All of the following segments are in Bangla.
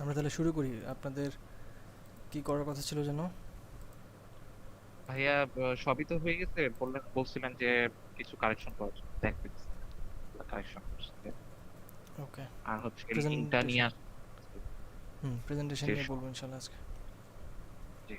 আমরা তাহলে শুরু করি। আপনাদের কি করার কথা ছিল যেন? ভাইয়া, সবই তো হয়ে গেছে। বলছিলেন যে কিছু কারেকশন করার জন্য দেখবেন, কারেকশন করছে। ওকে। আর হচ্ছে লিঙ্কটা নিয়ে প্রেজেন্টেশন। আসতে প্রেজেন্টেশন যে নিয়ে বলবো ইনশাল্লাহ আজকে। যে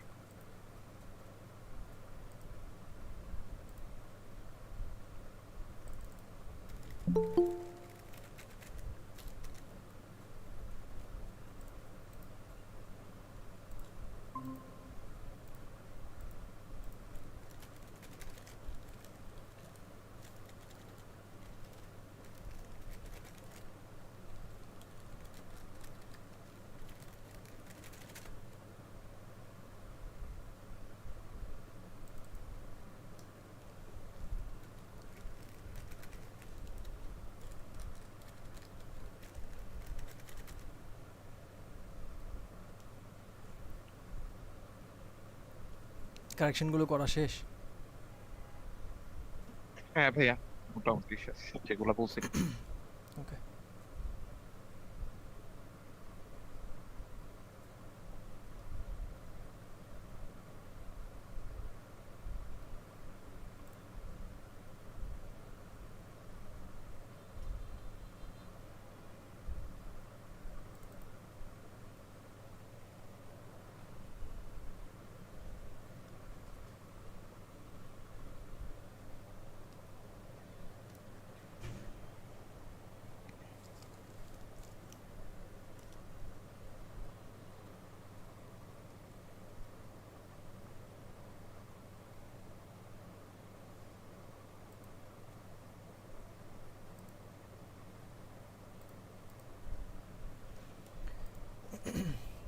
কারেকশনগুলো করা শেষ? হ্যাঁ ভাইয়া, মোটামুটি শেষ যেগুলো বলছিলাম। ওকে।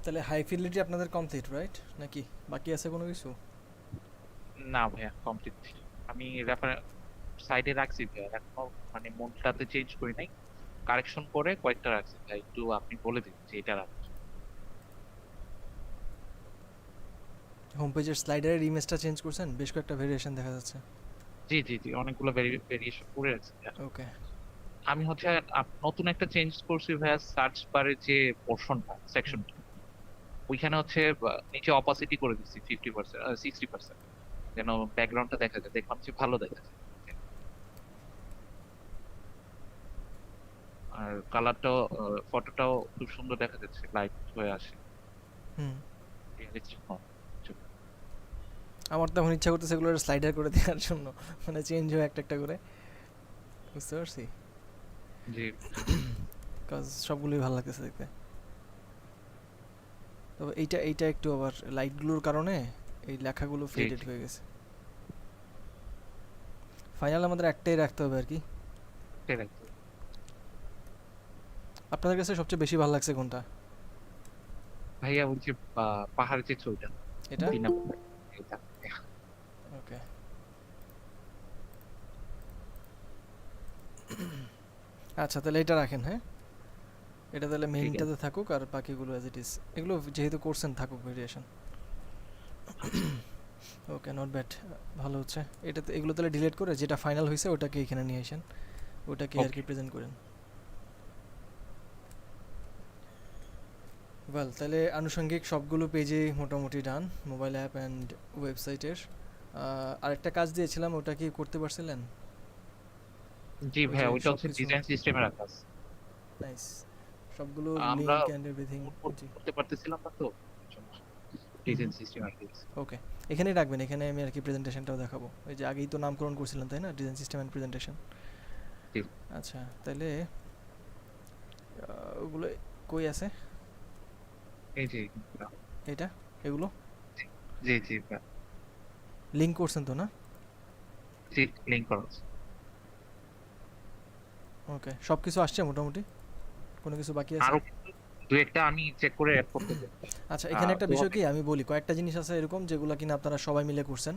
তাহলে হাই ফিডেলিটি আপনাদের কমপ্লিট, রাইট? নাকি বাকি আছে কোনো কিছু? না ভাইয়া, কমপ্লিট। আমি রেফারেন্স সাইডে রাখছি ভাইয়া, এখনো মানে মোডটাতে চেঞ্জ করি নাই। কারেকশন করে কয়েকটা রাখছি ভাই, একটু আপনি বলে দিন যে এটা রাখছি। হোম পেজের স্লাইডারের ইমেজটা চেঞ্জ করছেন? বেশ কয়েকটা ভেরিয়েশন দেখা যাচ্ছে। জি জি জি, অনেকগুলো ভেরিয়েশন করে রাখছি ভাইয়া। ওকে। আমি হচ্ছে নতুন একটা চেঞ্জ করছি ভাইয়া, সার্চ বারে যে পোর্শনটা, হুম। সেকশনটা, ওইখানে হচ্ছে নিচে অপাসিটি করে দিচ্ছি 50%, 60%, যেন ব্যাকগ্রাউন্ডটা দেখা যায়, দেখলাম যে ভালো দেখা যায়। আর কালারটাও, ফটোটাও খুব সুন্দর দেখা যাচ্ছে, লাইট হয়ে আসে, হুম। রিয়েলিস্টিক মনে হচ্ছে। আমার তো এখন ইচ্ছা করতেছে এগুলো স্লাইডার করে দেওয়ার জন্য, মানে চেঞ্জ হয় একটা একটা করে। বুঝতে পারছি। জি কাজ সবগুলোই ভালো লাগতেছে দেখতে। তবে এইটা একটু আবার লাইটগুলোর কারণে এই লেখাগুলো জি ফেডেড জি, হয়ে গেছে। ফাইনাল আমাদের একটাই রাখতে হবে আর কি। সেটাই। আপনাদের কাছে সবচেয়ে বেশি ভালো লাগছে কোনটা? ভাইয়া ওই যে পাহাড়ের যে ছবিটা, এটা? 3 নম্বর, এটা। ওকে। আচ্ছা, তাহলে এটা রাখেন, হ্যাঁ। এটা তাহলে ঠিক আছে, মেইনটাতে থাকুক আর বাকিগুলো অ্যাজ ইট ইজ। এগুলো যেহেতু করছেন থাকুক ভেরিয়েশন। আচ্ছা। ওকে, নট ব্যাড। ভালো হচ্ছে। এটাতে এগুলো তাহলে ডিলিট করে যেটা ফাইনাল হয়েছে ওটাকে এখানে নিয়ে আসেন, ওটাকে আর কি ওকে। প্রেজেন্ট করেন। ওয়েল, তাহলে আনুষঙ্গিক সবগুলো পেজে মোটামুটি ডান, মোবাইল অ্যাপ অ্যান্ড ওয়েবসাইটের। আরেকটা কাজ দিয়েছিলাম, ওটা কি করতে পারছিলেন? জি ওই যে ভাইয়া, ওইটা সব হচ্ছে কিছু। ডিজাইন সিস্টেমে রাখা আছে। নাইস। সবগুলো আমরা লিঙ্ক অ্যান্ড এভরিথিং। জি। করতে পারতেছিলাম না তো, হুম ডিজাইন হুম। সিস্টেম আর কি। ওকে। এখানেই রাখবেন, এখানে আমি আর কি প্রেজেন্টেশনটাও দেখাবো। ওই যে আগেই তো নামকরণ করছিলেন তাই না, ডিজাইন সিস্টেম অ্যান্ড প্রেজেন্টেশন। জি আচ্ছা, তাহলে ওগুলো কই আছে? এই যে, এটা, এগুলো জি জি জি ভাইয়া, লিঙ্ক করছেন তো না? জি লিঙ্ক করা আছে। ওকে, সব কিছু আসছে মোটামুটি? কোনো কিছু বাকি আছে? আরো দু একটা আমি চেক করে অ্যাড করতে চাই। আচ্ছা, এখানে একটা তো বিষয় কি আমি বলি, কয়েকটা জিনিস আছে এরকম যেগুলো কিনা আপনারা সবাই মিলে করছেন,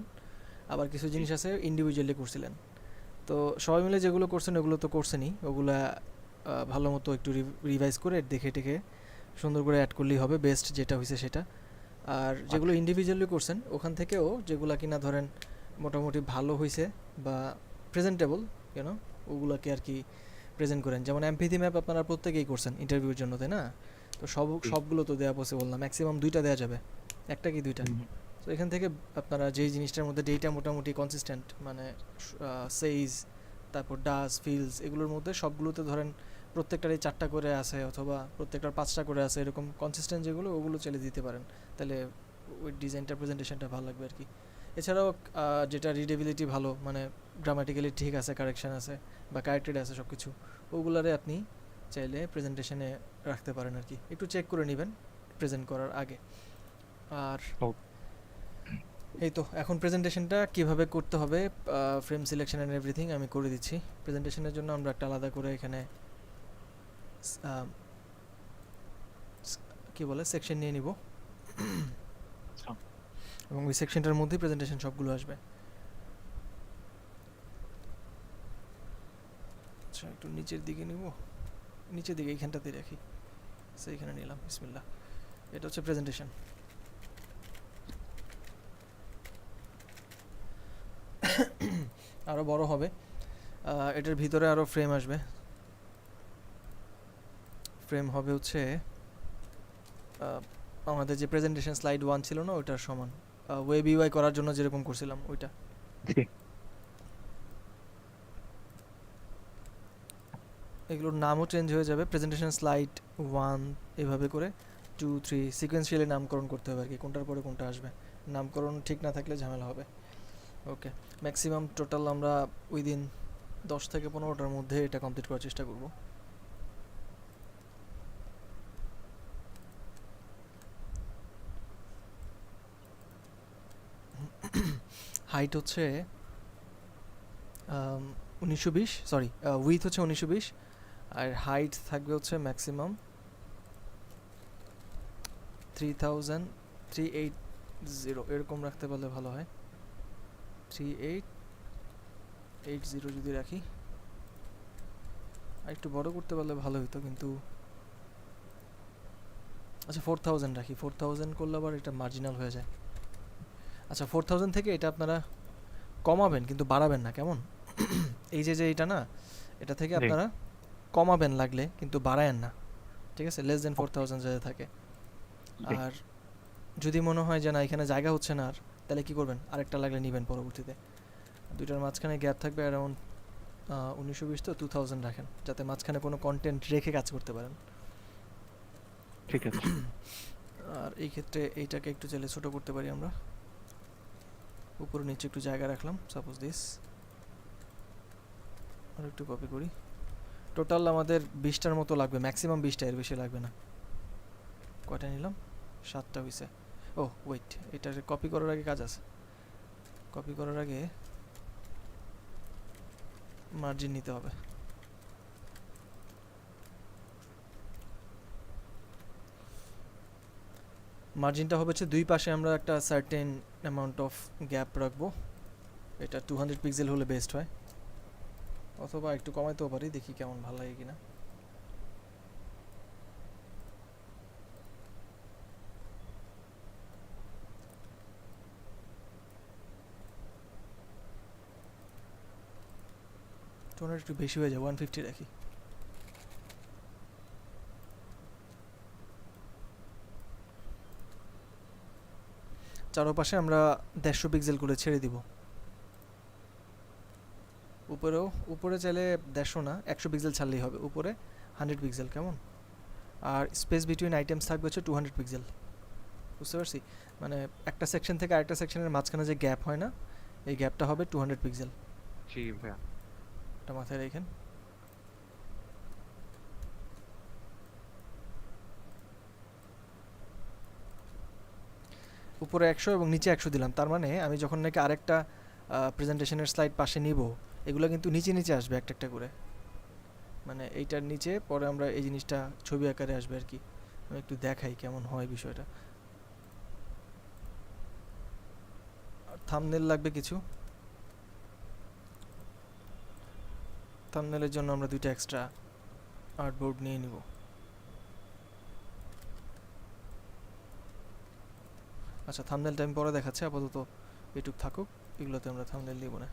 আবার কিছু জি জিনিস আছে ইন্ডিভিজুয়ালি করছিলেন। তো সবাই মিলে যেগুলো করছেন ওগুলো তো করছেনই, ওগুলা ভালো মতো একটু রিভাইজ করে দেখে টেখে সুন্দর করে অ্যাড করলেই হবে, বেস্ট যেটা হয়েছে সেটা। আর যেগুলো আচ্ছা ইন্ডিভিজুয়ালি করছেন ওখান থেকেও যেগুলো কিনা ধরেন মোটামুটি ভালো হয়েছে বা প্রেজেন্টেবল, ওগুলাকে আর কি প্রেজেন্ট করেন। যেমন এমপিথি ম্যাপ আপনারা প্রত্যেকেই করছেন ইন্টারভিউর জন্য, তাই না? তো জি। সবগুলো তো দেওয়া পসিবল না, ম্যাক্সিমাম 2টা দেওয়া যাবে, একটা কি 2টা। হুম, তো এখান থেকে আপনারা যেই জিনিসটার মধ্যে ডেটা মোটামুটি কনসিস্টেন্ট, মানে সেইজ, তারপর ডাস, ফিলস, এগুলোর মধ্যে সবগুলোতে ধরেন প্রত্যেকটারই 4টা করে আছে অথবা প্রত্যেকটার 5টা করে আছে, এরকম কনসিস্টেন্ট যেগুলো ওগুলো চলে দিতে পারেন, তাহলে ওই ডিজাইনটা প্রেজেন্টেশনটা ভালো লাগবে আর কি। এছাড়াও যেটা রিডেবিলিটি ভালো, মানে গ্রামাটিক্যালি ঠিক আছে, কারেকশন আছে বা কারেক্টেড আছে সব কিছু, ওগুলারে আপনি চাইলে প্রেজেন্টেশনে রাখতে পারেন আর কি, একটু চেক করে নেবেন প্রেজেন্ট করার আগে। আর ও- এই তো এখন প্রেজেন্টেশনটা কিভাবে করতে হবে, ফ্রেম সিলেকশন অ্যান্ড এভরিথিং আমি করে দিচ্ছি। প্রেজেন্টেশনের জন্য আমরা একটা আলাদা করে এখানে আহ, কি বলে সেকশন নিয়ে নিব, আচ্ছা। এবং ওই সেকশনটার মধ্যেই প্রেজেন্টেশন সবগুলো আসবে। আচ্ছা একটু নিচের দিকে নিব, নিচের দিকে এইখানটাতে রাখি, সেইখানে নিলাম, বিসমিল্লাহ। এটা হচ্ছে প্রেজেন্টেশন। আরও বড় হবে, এটার ভিতরে আরও ফ্রেম আসবে। ফ্রেম হবে হচ্ছে আমাদের যে প্রেজেন্টেশন স্লাইড 1 ছিল না, ওইটার সমান, ওয়েব ইউআই করার জন্য যেরকম করছিলাম ওইটা। জি। এগুলোর নামও চেঞ্জ হয়ে যাবে, প্রেজেন্টেশন স্লাইড 1 এভাবে করে 2 3 সিকোয়েন্সিয়ালি নামকরণ করতে হবে আর কি, কোনটার পরে কোনটা আসবে, নামকরণ ঠিক না থাকলে ঝামেলা হবে। ওকে, ম্যাক্সিমাম টোটাল আমরা উইদিন 10 থেকে 15টার মধ্যে এটা কমপ্লিট করার চেষ্টা করব। হাইট হচ্ছে 1920, সরি উইথ হচ্ছে 1920, আর হাইট থাকবে হচ্ছে ম্যাক্সিমাম 3380, এরকম রাখতে পারলে ভালো হয়। 3880 যদি রাখি, আর একটু বড় করতে পারলে ভালো হতো কিন্তু, আচ্ছা 4000 রাখি, 4000 করলে আবার এটা মার্জিনাল হয়ে যায়। আচ্ছা 4000 থেকে এটা আপনারা কমাবেন কিন্তু বাড়াবেন না, কেমন? এই যে এটা না, এটা থেকে জি। আপনারা কমাবেন লাগলে, কিন্তু বাড়ায়েন না, ঠিক আছে? লেস দেন ওকে। 4000 যাতে থাকে। জি। আর যদি মনে হয় যে না এখানে জায়গা হচ্ছে না আর, তাহলে কি করবেন, আরেকটা লাগলে নেবেন পরবর্তীতে। দুইটার মাঝখানে গ্যাপ থাকবে অ্যারাউন্ড 1920, তো 2000 রাখেন, যাতে মাঝখানে কোনো কন্টেন্ট রেখে কাজ করতে পারেন। ঠিক আছে। আর এই ক্ষেত্রে এইটাকে একটু চাইলে ছোটো করতে পারি আমরা, উপরে নিচে একটু জায়গা রাখলাম, সাপোজ দিস। আর একটু কপি করি, টোটাল আমাদের 20টার মতো লাগবে, ম্যাক্সিমাম 20টা, এর বেশি লাগবে না। কয়টা নিলাম? 7টা হয়েছে। ও ওয়েট, এটা কপি করার আগে কাজ আছে, কপি করার আগে মার্জিন নিতে হবে। মার্জিনটা হবে হচ্ছে দুই পাশে আমরা একটা সার্টেন অ্যামাউন্ট অফ গ্যাপ রাখবো, এটা 200 পিক্সেল হলে বেস্ট হয়, অথবা একটু কমাইতেও পারি, দেখি কেমন ভালো লাগে কিনা। টোনার একটু বেশি হয়ে যায়, 150 রাখি। চারোপাশে আমরা 150 পিক্সেল করে ছেড়ে দিব। উপরেও, উপরে চাইলে 150 না, 100 পিক্সেল ছাড়লেই হবে, উপরে 100 পিক্সেল, কেমন? আর স্পেস বিটুইন আইটেমস থাকবে হচ্ছে 200 পিক্সেল, বুঝতে পারছি? মানে একটা সেকশন থেকে আরেকটা সেকশনের মাঝখানে যে গ্যাপ হয় না, এই গ্যাপটা হবে 200 পিক্সেল, জি ভাইয়া। এটা মাথায় রাখেন। উপরে 100 এবং নিচে 100 দিলাম, তার মানে আমি যখন নাকি আরেকটা প্রেজেন্টেশনের স্লাইড পাশে নিব, এগুলো কিন্তু নিচে নিচে আসবে একটা একটা করে, মানে এইটার নিচে পরে আমরা এই জিনিসটা ছবি আকারে আসবে আর কি। আমি একটু দেখাই কেমন হয় বিষয়টা। থাম্বনেল লাগবে কিছু, থাম্বনেলের জন্য আমরা 2টা এক্সট্রা আর্টবোর্ড নিয়ে নিব। আচ্ছা থাম্বনেলটা আমি পরে দেখাচ্ছি, আপাতত এটুক থাকুক, এগুলোতে আমরা থাম্বনেল দিব না।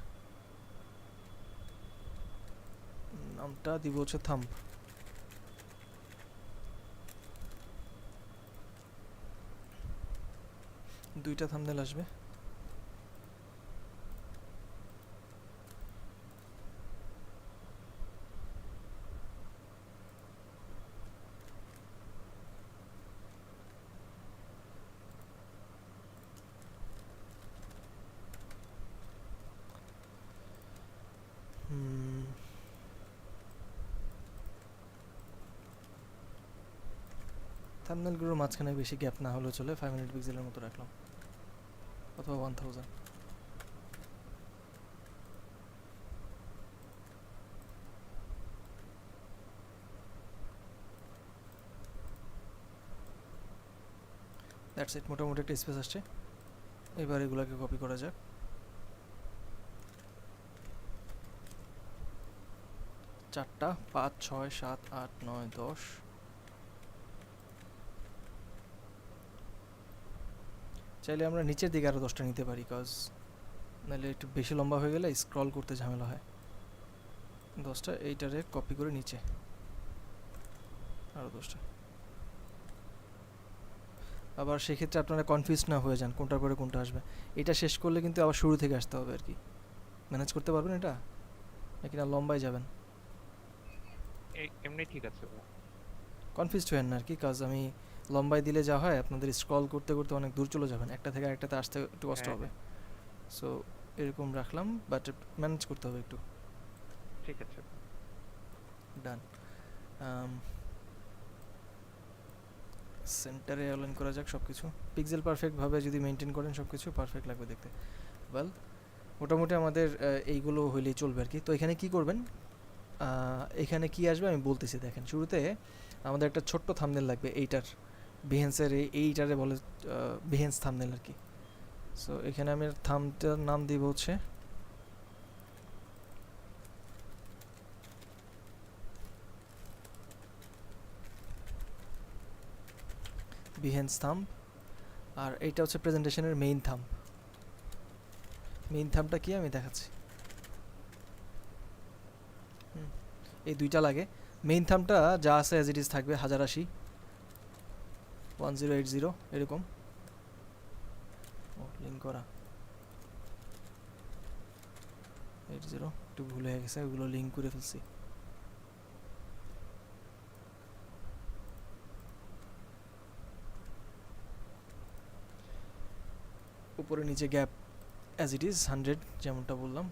নামটা দিব হচ্ছে থাম্ব। দুইটা থাম্বনেল আসবে। থাম্বনেলগুলোর মাঝখানে বেশি গ্যাপ না হলেও চলে, 500 পিক্সেলের মতো রাখলাম অথবা 1000। দ্যাটস ইট, মোটামুটি একটা স্পেস আসছে। এবার এগুলোকে কপি করা যাক। 4টা 5 6 7 8 9 10। চাইলে আমরা নিচের দিকে আরও 10টা নিতে পারি, কজ নাহলে একটু বেশি লম্বা হয়ে গেলে স্ক্রল করতে ঝামেলা হয়। 10টা এইটারে কপি করে নিচে আরও 10টা। আবার সেক্ষেত্রে আপনারা কনফিউজ না হয়ে যান কোনটার পরে কোনটা আসবে। এটা শেষ করলে কিন্তু আবার শুরু থেকে আসতে হবে আর কি। ম্যানেজ করতে পারবেন এটা, নাকি না লম্বায় যাবেন? এমনি ঠিক আছে ভাইয়া। কনফিউজড হয়েন না আর কি, কাজ আমি লম্বায় দিলে যা হয় আপনাদের স্ক্রল করতে করতে অনেক দূর চলে যাবেন, একটা থেকে আরেকটাতে আসতে একটু কষ্ট হ্যাঁ হবে। হ্যাঁ, সো এরকম রাখলাম, বাট ম্যানেজ করতে হবে একটু। ঠিক আছে। ডান। সেন্টারে অ্যালাইন করা যাক সব কিছু। পিক্সেল পারফেক্টভাবে যদি মেনটেন করেন সব কিছু পারফেক্ট লাগবে দেখতে। ওয়েল, মোটামুটি আমাদের এইগুলো হইলেই চলবে আর কি। তো এখানে কি করবেন, এখানে কি আসবে আমি বলতেছি। দেখেন, শুরুতে আমাদের একটা ছোট্ট থাম্বনেল লাগবে এইটার, বিহেন্সের এইটারে বলে বিহেন্স থাম্বনেল আর কি। সো এখানে আমি থাম্বটার নাম দিব হচ্ছে বিহেন্স থাম্ব, আর এইটা হচ্ছে প্রেজেন্টেশনের মেইন থাম্ব। মেইন থাম্বটা কি আমি দেখাচ্ছি। এই দুইটা লাগে। মেইন থাম্বটা যা আছে অ্যাজ ইট ইজ থাকবে, 1080 1080 এরকম। ও লিঙ্ক করা 80, একটু ভুল হয়ে গেছে, ওগুলো লিঙ্ক করে ফেলছি। উপরে নিচে গ্যাপ অ্যাজ ইট ইজ 100 যেমনটা বললাম।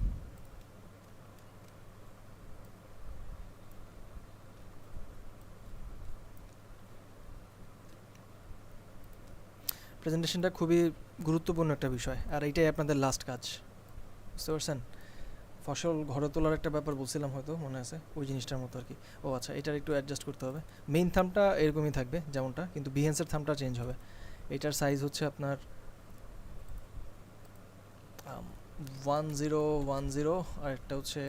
প্রেজেন্টেশনটা খুবই গুরুত্বপূর্ণ একটা বিষয়, আর এইটাই আপনাদের লাস্ট কাজ, বুঝতে পারছেন? ফসল ঘরে তোলার একটা ব্যাপার বলছিলাম, হয়তো মনে আছে, ওই জিনিসটার মতো আর কি। ও আচ্ছা, এটার একটু অ্যাডজাস্ট করতে হবে। মেইন থামটা এরকমই থাকবে যেমনটা, কিন্তু বিহেন্সের থামটা চেঞ্জ হবে। এটার সাইজ হচ্ছে আপনার 1010, আর একটা হচ্ছে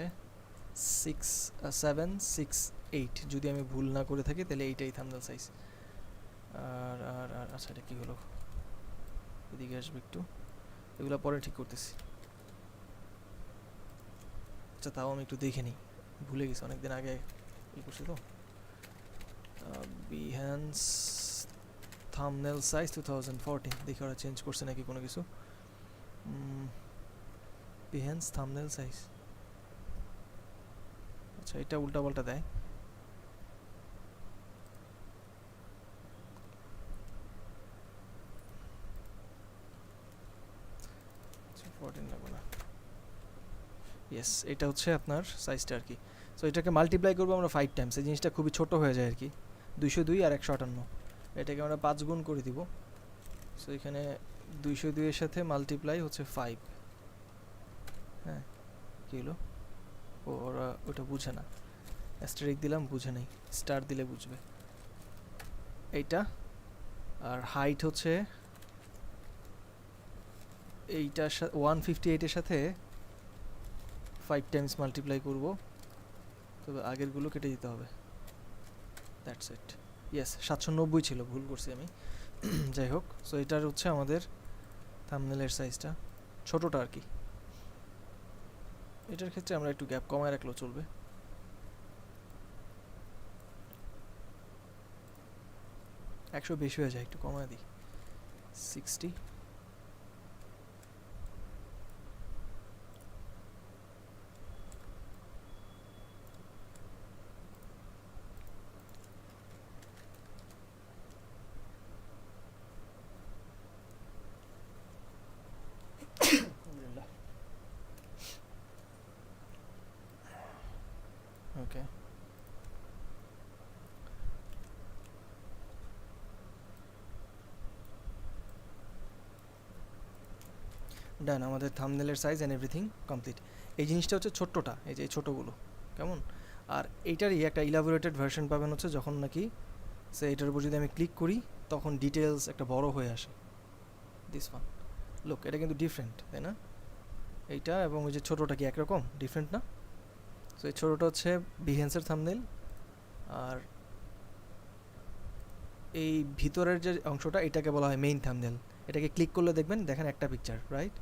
6768, যদি আমি ভুল না করে থাকি তাহলে এইটাই থামদাল সাইজ। আর আর আর আচ্ছা, এটা কী হলো, এদিকে আসবে একটু, এগুলো পরে ঠিক করতেছি। আচ্ছা, তাও আমি একটু দেখে নিই, ভুলে গেছি, অনেকদিন আগে ই করছি তো। বিহ্যান্স থাম্বনেল সাইজ 2014, দেখি ওরা চেঞ্জ করছে নাকি কোনো কিছু। বিহ্যান্স থাম্বনেল সাইজ, আচ্ছা এটা উল্টাপাল্টা দেয়। আচ্ছা 14 লাগবে না, ইয়েস, এটা হচ্ছে আপনার সাইজটা আর কি। সো এটাকে মাল্টিপ্লাই করবো আমরা 5 টাইমস, এই জিনিসটা খুবই ছোট হয়ে যায় আর কি। 202 আর 158, এটাকে আমরা 5 গুণ করে দিব। সো এখানে 202 এর সাথে মাল্টিপ্লাই হচ্ছে 5। হ্যাঁ, কী হলো, ও ওরা ওটা বুঝে না, অ্যাস্টারিক দিলাম বুঝে নেই, স্টার দিলে বুঝবে। এইটা, আর হাইট হচ্ছে এইটার সাথে 158 এর সাথে 5 টাইমস মাল্টিপ্লাই করব, তবে আগেরগুলো কেটে দিতে হবে। দ্যাটস ইট, ইয়েস 790 ছিল, ভুল করছি আমি। যাই হোক, সো এটার হচ্ছে আমাদের থাম্বনেলের সাইজটা, ছোটোটা আর কি। এটার ক্ষেত্রে আমরা একটু গ্যাপ কমায় রাখলেও চলবে। 100 বেশি হয়ে যায়, একটু কমায় দিই 60। ওকে, ডান। আমাদের থাম্বনেলের সাইজ অ্যান্ড এভরিথিং কমপ্লিট। এই জিনিসটা হচ্ছে ছোট্টটা, এই যে এই ছোটোগুলো কেমন। আর এইটারই একটা ইলাবোরেটেড ভার্সন পাবেন হচ্ছে যখন নাকি সে এটার উপর যদি আমি ক্লিক করি তখন ডিটেলস একটা বড় হয়ে আসে। দিস ওয়ান, লুক, এটা কিন্তু ডিফারেন্ট, তাই না? এইটা এবং ওই যে ছোটোটা কি একরকম ডিফারেন্ট না? সো এই ছোটোটা হচ্ছে বিহেন্সের থাম্বনেল, আর এই ভিতরের যে অংশটা এটাকে বলা হয় মেইন থাম্বনেল। এটাকে ক্লিক করলে দেখবেন, দেখেন একটা পিকচার, রাইট?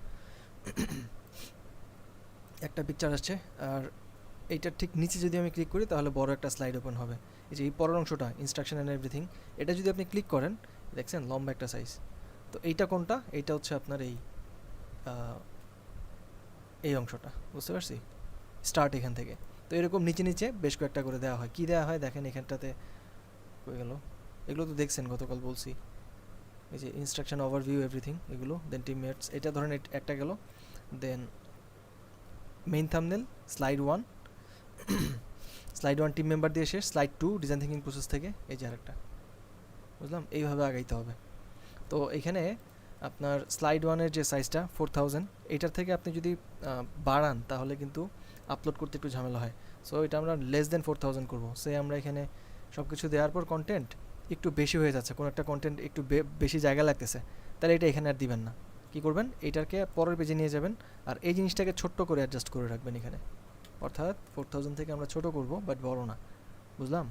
একটা পিকচার আসছে। আর এইটার ঠিক নিচে যদি আমি ক্লিক করি তাহলে বড় একটা স্লাইড ওপেন হবে। এই যে এই পরের অংশটা ইনস্ট্রাকশন অ্যান্ড এভরিথিং, এটা যদি আপনি ক্লিক করেন দেখছেন লম্বা একটা সাইজ। তো এইটা কোনটা? এইটা হচ্ছে আপনার এই অংশটা, বুঝতে পারছি? স্টার্ট এখান থেকে। তো এরকম নিচে নিচে বেশ কয়েকটা করে দেওয়া হয়। কি দেওয়া হয় দেখেন এখানটাতে, হয়ে গেল। এগুলো তো দেখছেন, গতকাল বলছি। এই যে ইনস্ট্রাকশন, ওভারভিউ, এভরিথিং, এগুলো। দেন টিমমেটস, এটা ধরেন একটা গেল। Then main thumbnail, slide 1, slide 1 team member দিয়ে শেষ, স্লাইড 2 ডিজাইন থিঙ্কিং প্রসেস থেকে, এই যে আরেকটা। বুঝলাম, এইভাবে আগাইতে হবে। তো এখানে আপনার স্লাইড 1-এর যে সাইজটা 4000, এইটার থেকে আপনি যদি বাড়ান তাহলে কিন্তু আপলোড করতে একটু ঝামেলা হয়। সো এটা আমরা লেস দেন 4000 করবো। সে আমরা এখানে সব কিছু দেওয়ার পর কন্টেন্ট একটু বেশি হয়ে যাচ্ছে, কোনো একটা কন্টেন্ট একটু বেশি জায়গা লাগতেছে, তাহলে এটা এখানে আর দিবেন না। কি করবেন, এইটাকে পরের পেজে নিয়ে যাবেন আর এই জিনিসটাকে ছোট্ট করে অ্যাডজাস্ট করে রাখবেন এখানে। অর্থাৎ 4000 থেকে আমরা ছোট করব, বাট বড় না। বুঝলাম?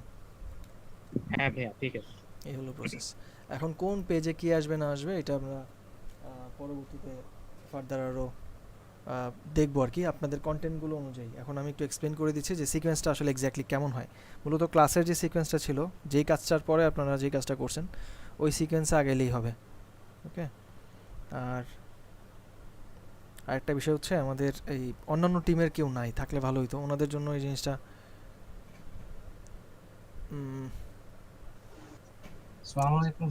হ্যাঁ ভাইয়া, ঠিক আছে। এই হলো প্রসেস। এখন কোন পেজে কি আসবে না আসবে এটা আমরা পরবর্তীতে ফার্দার আরও দেখবো আর কি, আপনাদের কন্টেন্টগুলো অনুযায়ী। এখন আমি একটু এক্সপ্লেন করে দিচ্ছি যে সিকোয়েন্সটা আসলে এক্স্যাক্টলি কেমন হয়। মূলত ক্লাসের যে সিকোয়েন্সটা ছিল, যেই কাজটার পরে আপনারা যেই কাজটা করছেন ওই সিকোয়েন্সে আগেলেই হবে। ওকে। আর আরেকটা বিষয় হচ্ছে, আমাদের এই অন্যান্য টিমের কেউ নাই, থাকলে ভালো হতো ওনাদের জন্য এই জিনিসটা। আসসালামু আলাইকুম।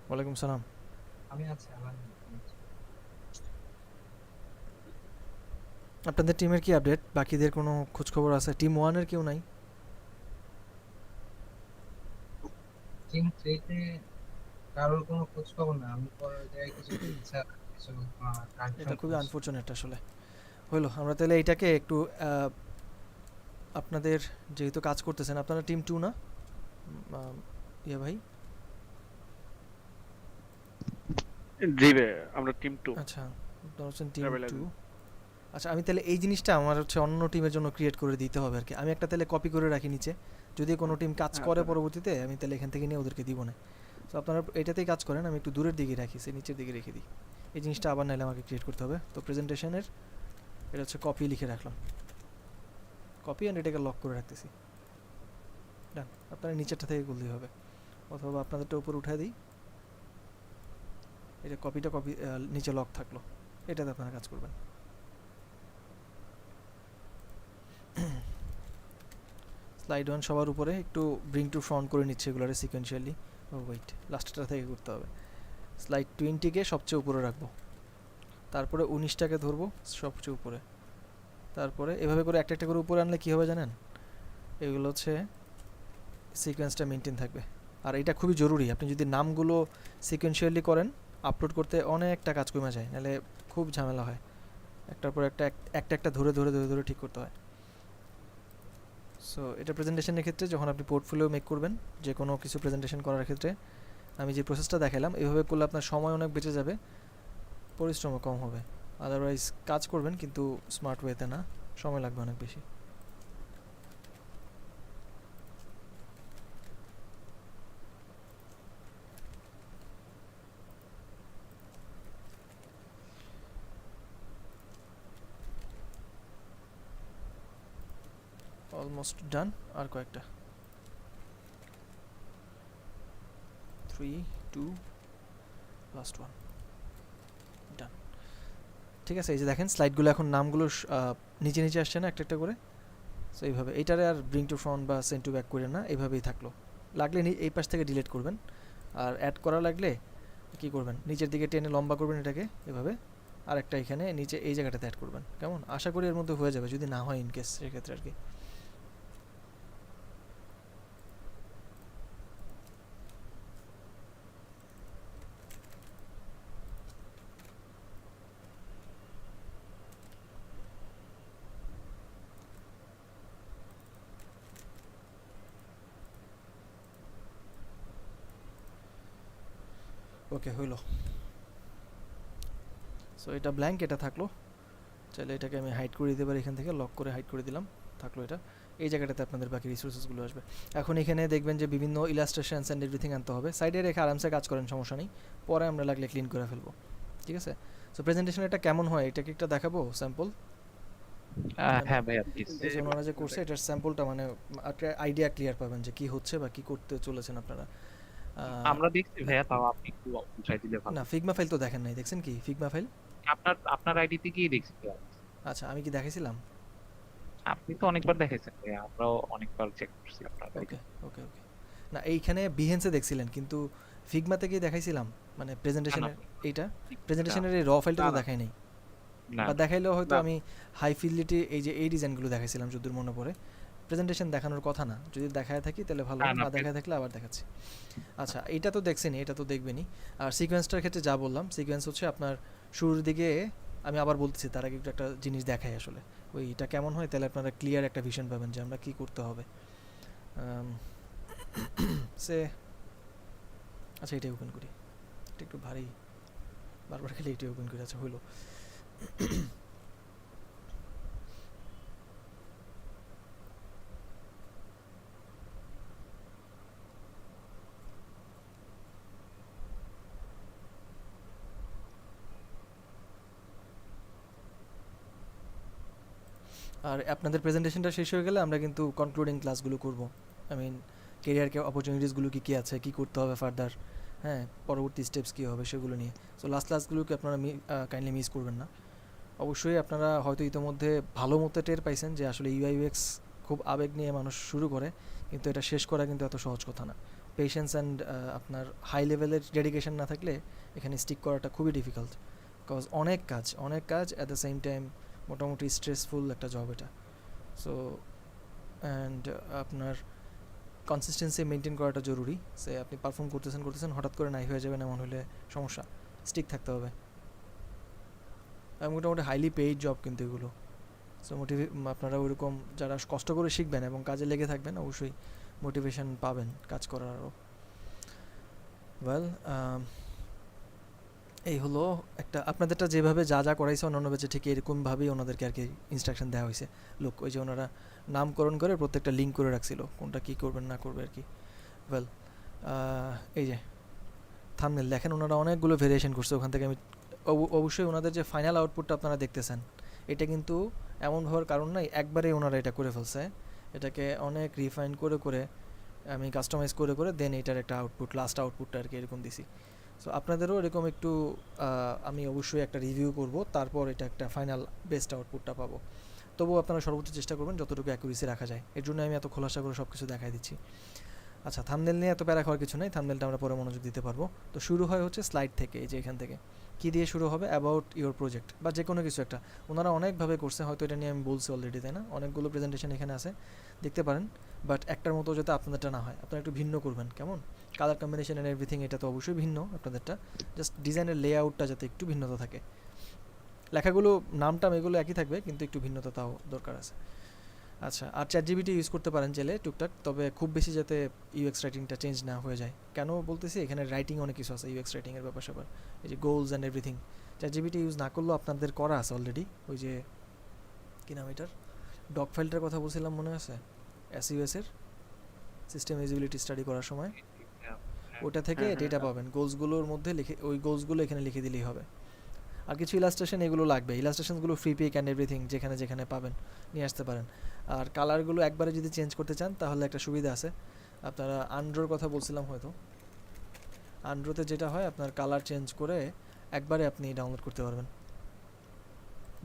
ওয়ালাইকুম সালাম। আমি আছি আলহামদুলিল্লাহ। আপনাদের টিমের কি আপডেট? বাকিদের কোনো খোঁজখবর আছে? টিম 1-এর কেউ নাই? টিম থ্রিতে কারোর কোনো খোঁজ খবর না। আমি পরে ওই জায়গায় কিছু টিচার কিছু এটা কানেকশন খুবই করছি। আনফরচুনেট আসলে। হইলো, আমরা তাহলে এইটাকে একটু আপনাদের যেহেতু কাজ করতেছেন, আপনারা টিম 2 না? ইয়া ভাই, জি ভাই, আমরা টিম 2 আচ্ছা, আপনারা হচ্ছেন টিম 2। অ্যাভেলেবল। আচ্ছা, আমি তাহলে এই জিনিসটা আমার হচ্ছে অন্য টিমের জন্য ক্রিয়েট করে দিতে হবে আর কি। আমি একটা তাহলে কপি করে রাখি নিচে, যদি কোনো টিম কাজ করে আচ্ছা পরবর্তীতে আমি তাহলে এখান থেকে নিয়ে ওদেরকে দিব না। তো আপনারা এটাতেই কাজ করেন, আমি একটু দূরের দিকে রাখি, সে নিচের দিকে রেখে দিই। এই জিনিসটা আবার নাহলে আমাকে ক্রিয়েট করতে হবে। তো প্রেজেন্টেশনের এটা হচ্ছে কপি লিখে রাখলাম, কপি অ্যান্ড এটাকে লক করে রাখতেছি। ডান। আপনারা নিচেরটা থেকে করলেই হবে, অথবা আপনাদেরটা উপরে উঠায় দিই। এটা কপিটা কপি নিচে লক থাকলো, এটাতে আপনারা কাজ করবেন। স্লাইড 1 সবার উপরে, একটু ব্রিং টু ফ্রন্ট করে নিচ্ছে এগুলোরে সিকোয়েন্সিয়ালি। ও ওয়েট, লাস্টটা থেকে করতে হবে। স্লাইড 20-কে সবচেয়ে উপরে রাখবো, তারপরে 19টাকে ধরবো সবচেয়ে উপরে, তারপরে এভাবে করে একটা একটা করে উপরে আনলে কী হবে জানেন? এগুলো হচ্ছে সিকোয়েন্সটা মেনটেন থাকবে। আর এটা খুবই জরুরি, আপনি যদি নামগুলো সিকোয়েন্সিয়ালি করেন আপলোড করতে অনেকটা কাজ কমে যায়, নাহলে খুব ঝামেলা হয়। একটার পর একটা একটা একটা ধরে ধরে ধরে ধরে ঠিক করতে হয়। সো এটা প্রেজেন্টেশনের ক্ষেত্রে যখন আপনি পোর্টফোলিও মেক করবেন, যে কোনো কিছু প্রেজেন্টেশন করার ক্ষেত্রে আমি যে প্রসেসটা দেখালাম এভাবে করলে আপনার সময় অনেক বেঁচে যাবে, পরিশ্রমও কম হবে। আদারওয়াইজ কাজ করবেন কিন্তু স্মার্ট ওয়েতে না, সময় লাগবে অনেক বেশি। অলমোস্ট ডান, আর কয়েকটা। 3 3 2 লাস্ট ওয়ান, ডান। ঠিক আছে, এই যে দেখেন স্লাইডগুলো এখন নামগুলো নিচে নিচে আসছে না একটা একটা করে। সো এইভাবে এইটারে আর ব্রিং টু ফ্রন্ট বা সেন্ড টু ব্যাক করে না, এইভাবেই থাকলো। লাগলে এই পাশ থেকে ডিলিট করবেন, আর অ্যাড করা লাগলে কি করবেন, নিচের দিকে টেনে লম্বা করবেন এটাকে এভাবে, আর একটা এখানে নিচে এই জায়গাটাতে অ্যাড করবেন। কেমন? আশা করি এর মধ্যে হয়ে যাবে, যদি না হয় ইনকেস সেক্ষেত্রে আর কি। ওকে, হইল। সো এটা ব্ল্যাঙ্ক, এটা থাকলো। চাইলে এটাকে আমি হাইড করে দিতে পারি, এখান থেকে লক করে হাইড করে দিলাম, থাকলো এটা। এই জায়গাটাতে আপনাদের বাকি রিসোর্সেসগুলো আসবে। এখন এখানে দেখবেন যে বিভিন্ন ইলাস্ট্রেশনস অ্যান্ড এভরিথিং আনতে হবে, সাইডে রেখে আরামসে কাজ করেন, সমস্যা নেই, পরে আমরা লাগলে ক্লিন করে ফেলবো। ঠিক আছে, সো প্রেজেন্টেশন এটা কেমন হয় এটাকে একটা দেখাবো স্যাম্পল। হ্যাঁ ভাইয়া প্লিজ। এই যে ওনারা যে করছে এটার স্যাম্পলটা, মানে একটা আইডিয়া ক্লিয়ার পাবেন যে কি হচ্ছে বা কি করতে চলেছেন আপনারা। আমরা দেখছি ভাইয়া, তাও আপনি একটু বুঝাই দিলে ভালো। না, ফিগমা ফাইল তো দেখেন নাই, দেখছেন কি ফিগমা ফাইল? আপনার আইডিতে গিয়ে দেখছি ভাইয়া। আচ্ছা, আমি কি দেখাইছিলাম? আপনি তো অনেকবার দেখেছেন ভাইয়া, আমরাও অনেকবার চেক করছি আপনার আইডি। ওকে ওকে ওকে। না, এইখানে বিহেন্সে দেখছিলেন, কিন্তু ফিগমাতে গিয়ে দেখাইছিলাম, মানে প্রেজেন্টেশনের এইটা, প্রেজেন্টেশনের এই র ফাইলটা তো দেখাই নাই। না বা দেখাইলেও হয়তো না। আমি হাই ফিডলিটি এই যে এই ডিজাইনগুলো দেখাইছিলাম যতদূর মনে পড়ে। প্রেজেন্টেশন দেখানোর কথা না, যদি দেখায় থাকি তাহলে ভালো, না, না দেখায় থাকলে আবার দেখাচ্ছি। আচ্ছা, এইটা তো দেখছেনই, এটা তো দেখবেনই। আর সিকোয়েন্সটার ক্ষেত্রে যা বললাম, সিকোয়েন্স হচ্ছে আপনার শুরুর দিকে, আমি আবার বলতেছি তার আগে একটু একটা জিনিস দেখাই আসলে, ওইটা কেমন হয় তাহলে আপনারা ক্লিয়ার একটা ভিশন পাবেন যে আমরা কী করতে হবে। সে আচ্ছা, এটাই ওপেন করি, এটা একটু ভারী, বারবার খেলে এটাই ওপেন করি। আচ্ছা, হইলো। আর আপনাদের প্রেজেন্টেশনটা শেষ হয়ে গেলে আমরা কিন্তু কনক্লুডিং ক্লাসগুলো করব। আই মিন কেরিয়ারকে অপরচুনিটিসগুলো কী কী আছে, কী করতে হবে ফার্দার, হ্যাঁ পরবর্তী স্টেপস কী হবে সেগুলো নিয়ে। সো লাস্ট ক্লাসগুলোকে আপনারা কাইন্ডলি মিস করবেন না। অবশ্যই আপনারা হয়তো ইতোমধ্যে ভালো মতো টের পাইছেন যে আসলে ইউআই ইউএক্স খুব আবেগ নিয়ে মানুষ শুরু করে, কিন্তু এটা শেষ করা কিন্তু এত সহজ কথা না। পেশেন্স অ্যান্ড আপনার হাই লেভেলের ডেডিকেশন না থাকলে এখানে স্টিক করাটা খুবই ডিফিকাল্ট, বিকজ অনেক কাজ অ্যাট দ্য সেম টাইম, মোটামুটি স্ট্রেসফুল একটা জব এটা। সো অ্যান্ড আপনার কনসিস্টেন্সি মেনটেন করাটা জরুরি। সে আপনি পারফর্ম করতেছেন হঠাৎ করে নাই হয়ে যাবেন, এমন হলে সমস্যা। স্টিক থাকতে হবে। মোটামুটি হাইলি পেইড জব কিন্তু এগুলো। সো আপনারা ওইরকম যারা কষ্ট করে শিখবেন এবং কাজে লেগে থাকবেন, অবশ্যই মোটিভেশন পাবেন কাজ করার আরও। ওয়েল, এই হলো একটা, আপনাদেরটা যেভাবে যা যা করাইছে অন্যান্য ব্যাচে ঠিক এরকমভাবেই ওনাদেরকে আর কি ইনস্ট্রাকশন দেওয়া হয়েছে। লোক ওই যে ওনারা নামকরণ করে প্রত্যেকটা লিঙ্ক করে রাখছিল কোনটা কী করবেন না করবে আর কি। ওয়েল, এই যে থাম্বনেল দেখেন, ওনারা অনেকগুলো ভেরিয়েশন করছে ওখান থেকে। আমি অবশ্যই ওনাদের যে ফাইনাল আউটপুটটা আপনারা দেখতেছেন, এটা কিন্তু এমন হওয়ার কারণ নাই একবারেই ওনারা এটা করে ফেলছে। এটাকে অনেক রিফাইন করে আমি কাস্টমাইজ করে দেন এটার একটা আউটপুট, লাস্ট আউটপুটটা আর কি এরকম দিছি। সো আপনাদেরও এরকম একটু আমি অবশ্যই একটা রিভিউ করব, তারপর এটা একটা ফাইনাল বেস্ট আউটপুটটা পাবো। তবুও আপনারা সর্বোচ্চ চেষ্টা করবেন যতটুকু অ্যাকুরেসি রাখা যায়, এর জন্য আমি এত খোলাসা করে সব কিছু দেখাই দিচ্ছি। আচ্ছা, থাম্বনেল নিয়ে এত প্যারা খাওয়ার কিছু নেই, থাম্বনেলটা আমরা পরে মনোযোগ দিতে পারবো। তো শুরু হয় হচ্ছে স্লাইড থেকে, এই যে এখান থেকে কী দিয়ে শুরু হবে, অ্যাবাউট ইওর প্রজেক্ট বা যে কোনো কিছু একটা। ওনারা অনেকভাবে করছে, হয়তো এটা নিয়ে আমি বলছি অলরেডি, তাই না? অনেকগুলো প্রেজেন্টেশন এখানে আছে, দেখতে পারেন। বাট একটার মতো যাতে আপনাদেরটা না হয়, আপনারা একটু ভিন্ন করবেন, কেমন? কালার কম্বিনেশন অ্যান্ড এভরিথিং এটা তো অবশ্যই ভিন্ন আপনাদেরটা, জাস্ট ডিজাইনের লেআউটটা যাতে একটু ভিন্নতা থাকে। লেখাগুলো নামটাম এগুলো একই থাকবে, কিন্তু একটু ভিন্নতা তাও দরকার আছে। আচ্ছা, আর চ্যাটজিপিটি ইউজ করতে পারেন চাইলে টুকটাক, তবে খুব বেশি যাতে ইউএক্স রাইটিংটা চেঞ্জ না হয়ে যায়। কেন বলতেছি, এখানে রাইটিং অনেক কিছু আছে ইউএক্স রাইটিংয়ের ব্যাপার স্যাপার, এই যে goals and everything. ChatGPT use না করলেও আপনাদের করা আছে অলরেডি, ওই যে কী নাম এটার, ডক ফাইলটার কথা বলছিলাম মনে আছে, এসইউএসের সিস্টেম ইউজিবিলিটি স্টাডি করার সময়, ওটা থেকে ডেটা পাবেন, গোলসগুলোর মধ্যে লিখে, ওই গোলসগুলো এখানে লিখে দিলেই হবে। আর কিছু ইলাস্ট্রেশন এগুলো লাগবে, ইলাস্ট্রেশনগুলো ফ্রি পিক অ্যান্ড এভরিথিং যেখানে যেখানে পাবেন নিয়ে আসতে পারেন। আর কালারগুলো একবারে যদি চেঞ্জ করতে চান তাহলে একটা সুবিধা আছে, আপনারা আন্ড্রোর কথা বলছিলাম হয়তো, আন্ড্রোতে যেটা হয় আপনার কালার চেঞ্জ করে একবারে আপনি ডাউনলোড করতে পারবেন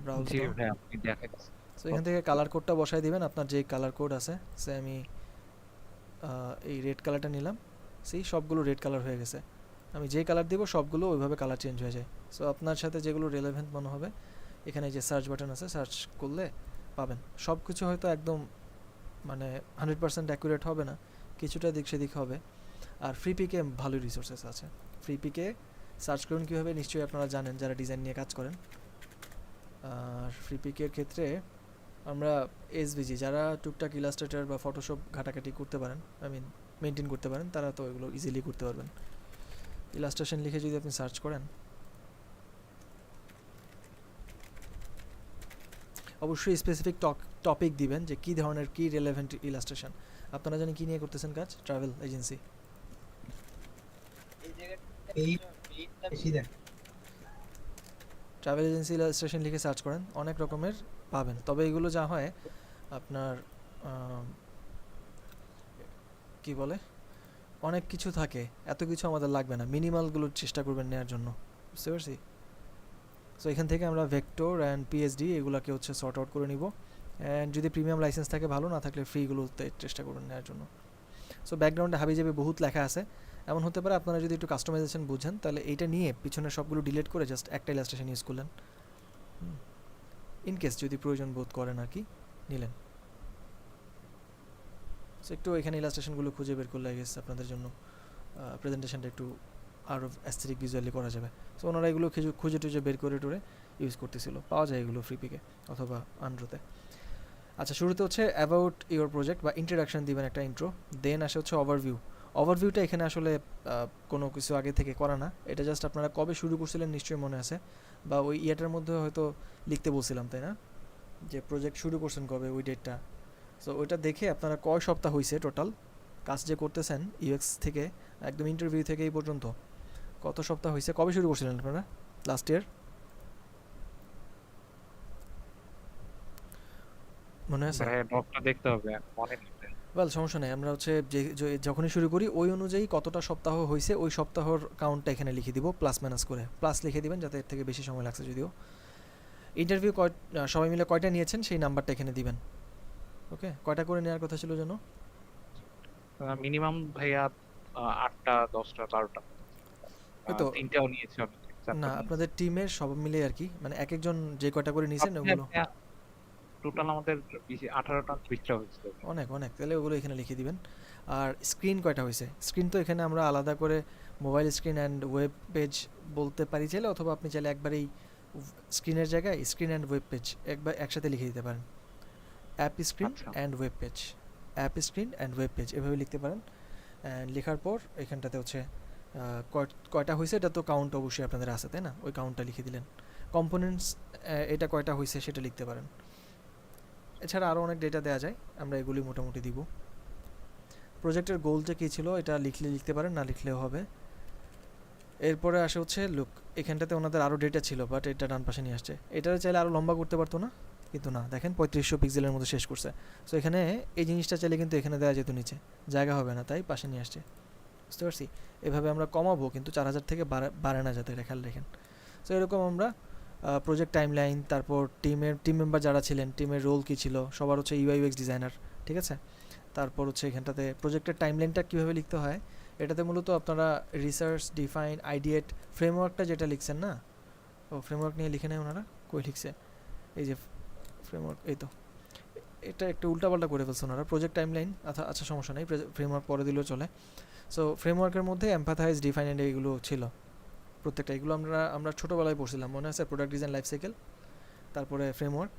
ব্রাউজ জি দাও। ভাই আপনি দেখাচ্ছেন। সো এখান থেকে কালার কোডটা বসাই দিবেন আপনার যে কালার কোড আছে। সে আমি এই রেড কালারটা নিলাম, সেই সবগুলো রেড কালার হয়ে গেছে। আমি যেই কালার দিব সবগুলো ওইভাবে কালার চেঞ্জ হয়ে যায়। সো আপনার সাথে যেগুলো রেলেভেন্ট মনে হবে এখানে যে সার্চ বাটন আছে, সার্চ করলে পাবেন। সব কিছু হয়তো একদম মানে 100% অ্যাকুরেট হবে না, কিছুটা দিক সেদিক হবে। আর ফ্রি পিকে ভালোই রিসোর্সেস আছে। ফ্রি পিকে সার্চ করুন কীভাবে, নিশ্চয়ই আপনারা জানেন যারা ডিজাইন নিয়ে কাজ করেন। আর ফ্রি পিকের ক্ষেত্রে আমরা এসভিজি যারা টুকটাক ইলাস্ট্রেটর বা ফটোশপ ঘাটাঘাটি করতে পারেন, আই মিন মেনটেন করতে পারেন, তারা তো এগুলো ইজিলি করতে পারবেন। ইলাস্ট্রেশন লিখে যদি আপনি সার্চ করেন, অবশ্যই স্পেসিফিক টপিক দিবেন যে কী ধরনের কী রিলেভেন্ট ইলাস্ট্রেশন। আপনারা জানি কী নিয়ে করতেছেন কাজ? Travel agency. বেশি দেখ ট্রাভেল এজেন্সি ইলাস্ট্রেশন লিখে সার্চ করেন, অনেক রকমের পাবেন। তবে এগুলো যা হয় আপনার কি বলে, অনেক কিছু থাকে, এত কিছু আমাদের লাগবে না, মিনিমালগুলো চেষ্টা করবেন নেওয়ার জন্য, বুঝতে পারছি? সো এখান থেকে আমরা ভেক্টর অ্যান্ড পিএসডি এগুলোকে হচ্ছে সর্ট আউট করে নিব। অ্যান্ড যদি প্রিমিয়াম লাইসেন্স থাকে ভালো, না থাকলে ফ্রিগুলোতে চেষ্টা করবেন নেওয়ার জন্য। সো ব্যাকগ্রাউন্ডে হাবিজাবি বহুত লেখা আছে। এমন হতে পারে আপনারা যদি একটু কাস্টমাইজেশন বুঝেন তাহলে এইটা নিয়ে পিছনের সবগুলো ডিলিট করে জাস্ট একটা ইলাস্ট্রেশন ইউজ করলেন, ইন কেস যদি প্রয়োজন বোধ করেন আর কি, নিলেন। সো একটু এখানে ইলাস্ট্রেশনগুলো খুঁজে বের করলে গেছে আপনাদের জন্য প্রেজেন্টেশনটা একটু আরও অ্যাস্থেটিক ভিজুয়ালি করা যাবে। সো ওনারা এগুলো খুঁজে টুজে বের করে টোরে ইউজ করতেছিল, পাওয়া যায় এগুলো ফ্রি পিকে অথবা আন্ড্রোতে। আচ্ছা, শুরুতে হচ্ছে অ্যাবাউট ইওর প্রজেক্ট বা ইন্ট্রোডাকশন দিবেন, একটা ইন্ট্রো। দেন আসে হচ্ছে ওভারভিউ। ওভারভিউটা এখানে আসলে কোনো কিছু আগে থেকে করা না, এটা জাস্ট আপনারা কবে শুরু করছিলেন নিশ্চয়ই মনে আছে, বা ওই ইয়েটার মধ্যে হয়তো লিখতে বলছিলাম, তাই না? যে প্রজেক্ট শুরু করছেন কবে, ওই ডেটটা। সো ওইটা দেখে আপনারা কয় সপ্তাহ হয়েছে টোটাল কাজ যে করতেছেন ইউএক্স থেকে একদম ইন্টারভিউ থেকে এই পর্যন্ত কত সপ্তাহ হয়েছে, কবে শুরু করছিলেন আপনারা? লাস্ট ইয়ার মনে আছে? ভাই ডকটা দেখতে হবে, মনে নেই ভাই। ওয়েল সমস্যা নেই, আমরা হচ্ছে যখনই শুরু করি ওই অনুযায়ী কতটা সপ্তাহ হয়েছে ওই সপ্তাহর কাউন্টটা এখানে লিখে দিব, প্লাস মাইনাস করে। প্লাস লিখে দিবেন যাতে এর থেকে বেশি সময় লাগছে যদিও। ইন্টারভিউ সবাই মিলে কয়টা নিয়েছেন সেই নাম্বারটা এখানে দিবেন। ওকে, কয়টা করে নেওয়ার কথা ছিল যেন? মিনিমাম ভাইয়া 8টা 10টা 12টা, ওই তো, 3টাও নিয়েছি অনেকে, 4টা না নিয়েছি। আপনাদের টিমের সব মিলে আর কি, মানে এক একজন যে কয়টা করে নিয়েছেন ওগুলো। টোটাল আমাদের 18টা 20টা হয়েছিল। অনেক অনেক, তাহলে ওগুলো এখানে লিখে দিবেন। আর স্ক্রিন কয়টা হয়েছে? স্ক্রিন তো এখানে আমরা আলাদা করে mobile screen and web page বলতে পারি চাইলে, অথবা আপনি চাইলে একবারেই স্ক্রিনের জায়গায় স্ক্রিন অ্যান্ড ওয়েব পেজ একবার একসাথে লিখে দিতে পারেন। অ্যাপ স্ক্রিন আচ্ছা। And web page, app screen and web page এভাবে লিখতে পারেন। অ্যান্ড লেখার পর এখানটাতে হচ্ছে কয়টা হয়েছে এটা তো কাউন্ট অবশ্যই আপনাদের আছে, তাই না? ওই কাউন্টটা লিখে দিলেন। কম্পোনেন্টস এটা কয়টা হয়েছে সেটা লিখতে পারেন। এছাড়া আরও অনেক ডেটা দেওয়া যায়, আমরা এগুলি মোটামুটি দিব। প্রজেক্টের গোলটা কী ছিল এটা লিখতে পারেন, না লিখলেও হবে। এরপরে আসে হচ্ছে লুক, এখানটাতে ওনাদের আরও ডেটা ছিল বাট এটা ডান পাশে নিয়ে আসছে। এটা চাইলে আরও লম্বা করতে পারতো না, কিন্তু না, দেখেন 3500 পিক্সেলের মধ্যে শেষ করছে। সো এখানে এই জিনিসটা চাইলে কিন্তু এখানে দেওয়া যেত, নিচে জায়গা হবে না, তাই পাশে নিয়ে আসছে, বুঝতে পারছি? এভাবে আমরা কমাবো, কিন্তু 4000 থেকে বাড়ে না যাতে, খেয়াল রাখেন। সো এরকম আমরা প্রজেক্ট টাইমলাইন, তারপর টিম মেম্বার যারা ছিলেন, টিমের রোল কী ছিল, সবার হচ্ছে ইউআই ইউএক্স ডিজাইনার, ঠিক আছে? তারপর হচ্ছে এখানটাতে প্রজেক্টের টাইমলাইনটা কীভাবে লিখতে হয়, এটাতে মূলত আপনারা রিসার্চ, ডিফাইন, আইডিয়েট, ফ্রেমওয়ার্কটা যেটা লিখছেন না, ও ফ্রেমওয়ার্ক নিয়ে লিখে নেয় ওনারা, কই লিখছে, এই যে ফ্রেমওয়ার্ক, এই তো, এটা একটু উল্টাপাল্টা করে ফেলছে ওনারা। প্রজেক্ট টাইমলাইন, আচ্ছা সমস্যা নেই, ফ্রেমওয়ার্ক পরে দিলেও চলে। সো ফ্রেমওয়ার্কের মধ্যে এমপ্যাথাইজ, ডিফাইন অ্যান্ড এইগুলো ছিল প্রত্যেকটা। এগুলো আমরা ছোটোবেলায় পড়ছিলাম, মনে আছে? প্রোডাক্ট ডিজাইন লাইফ সাইকেল, তারপরে ফ্রেমওয়ার্ক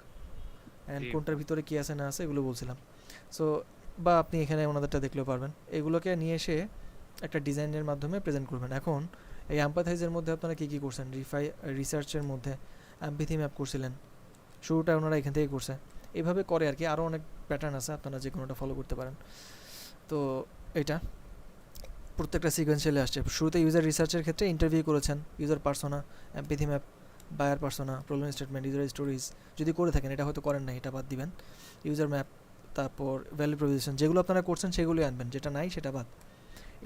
অ্যান্ড কোনটার ভিতরে কী আছে না আছে এগুলো বলছিলাম। সো বা আপনি এখানে ওনাদেরটা দেখলেও পারবেন। এগুলোকে নিয়ে এসে একটা ডিজাইনের মাধ্যমে প্রেজেন্ট করবেন। এখন এই এমপ্যাথাইজের মধ্যে আপনারা কী কী করছেন? রিসার্চের মধ্যে এমপ্যাথি ম্যাপ করছিলেন, শুরুটা ওনারা এখান থেকে করছে, এইভাবে করে আর কি। আরও অনেক প্যাটার্ন আছে, আপনারা যে কোনোটা ফলো করতে পারেন। তো এটা প্রত্যেকটা সিকোয়েন্সিয়ালে আসছে। শুরুতে ইউজার রিসার্চের ক্ষেত্রে ইন্টারভিউ করেছেন, user persona, empathy map, buyer persona, problem statement, user stories যদি করে থাকেন, এটা হয়তো করেন না, এটা বাদ দিবেন। ইউজার ম্যাপ, তারপর ভ্যালু প্রপোজিশন, যেগুলো আপনারা করছেন সেগুলোই আনবেন, যেটা নাই সেটা বাদ।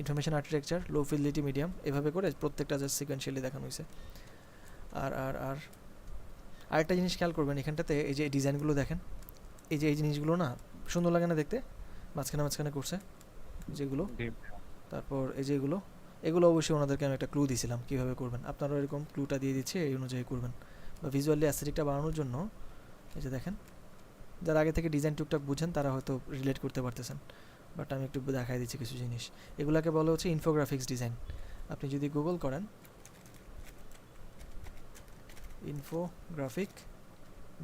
ইনফরমেশন আর্কিটেকচার, লো ফিডেলিটি, মিডিয়াম, এভাবে করে প্রত্যেকটা জাস্ট সিকোয়েন্সিয়ালি দেখানো হয়েছে। আর আরেকটা জিনিস খেয়াল করবেন এখানটাতে, এই যে ডিজাইনগুলো দেখেন, এই জিনিসগুলো না সুন্দর লাগে না দেখতে, মাঝখানে মাঝখানে করছে যেগুলো। জি ভাইয়া। তারপর এই যে এগুলো অবশ্যই ওনাদেরকে আমি একটা ক্লু দিয়েছিলাম কীভাবে করবেন, আপনারাও এরকম ক্লুটা দিয়ে দিচ্ছে, এই অনুযায়ী করবেন। বা ভিজুয়ালি অ্যাস্থেটিকটা বাড়ানোর জন্য এই যে দেখেন, যারা আগে থেকে ডিজাইন টুকটাক বুঝেন তারা হয়তো রিলেট করতে পারতেছেন, বাট আমি একটু দেখাই দিচ্ছি কিছু জিনিস। এগুলাকে বলা হচ্ছে ইনফোগ্রাফিক্স ডিজাইন। আপনি যদি গুগল করেন ইনফোগ্রাফিক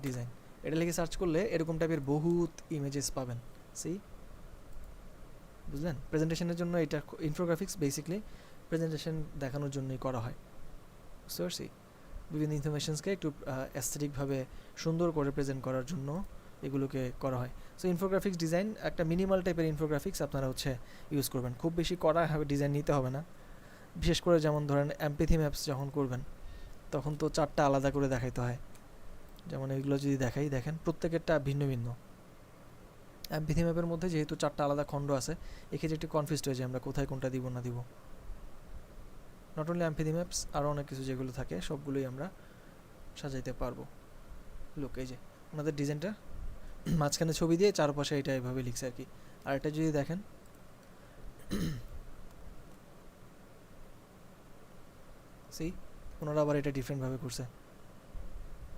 ডিজাইন, এটা লিখে সার্চ করলে এরকম টাইপের বহুত ইমেজেস পাবেন। বুঝলেন? প্রেজেন্টেশনের জন্য এটা ইনফোগ্রাফিক্স বেসিক্যালি প্রেজেন্টেশন দেখানোর জন্যই করা হয়। বুঝতে পারছি? বিভিন্ন ইনফরমেশনসকে একটু অ্যাস্থেটিকভাবে সুন্দর করে প্রেজেন্ট করার জন্য এগুলোকে করা হয়। সো ইনফোগ্রাফিক্স ডিজাইন একটা মিনিমাল টাইপের ইনফোগ্রাফিক্স আপনারা ইউজ করবেন, খুব বেশি করা ডিজাইন নিতে হবে না। বিশেষ করে যেমন ধরেন এমপিথি ম্যাপস যখন করবেন তখন তো 4টা আলাদা করে দেখাইতে হয়। যেমন এগুলো যদি দেখাই, দেখেন প্রত্যেকেরটা ভিন্ন ভিন্ন। এমপিথি ম্যাপের মধ্যে যেহেতু 4টা আলাদা খণ্ড আছে, এক্ষেত্রে একটু কনফিউজড হয়ে যায় আমরা কোথায় কোনটা দিব না দিব। নট অনলি এমপিথি ম্যাপস, আরও অনেক কিছু যেগুলো থাকে সবগুলোই আমরা সাজাইতে পারবো। লোক এই যে ওনাদের ডিজাইনটা মাঝখানে ছবি দিয়ে চারপাশে এটা এভাবে লিখছে আর কি। আর এটা যদি দেখেন ওনারা আবার এটা ডিফারেন্টভাবে করছে,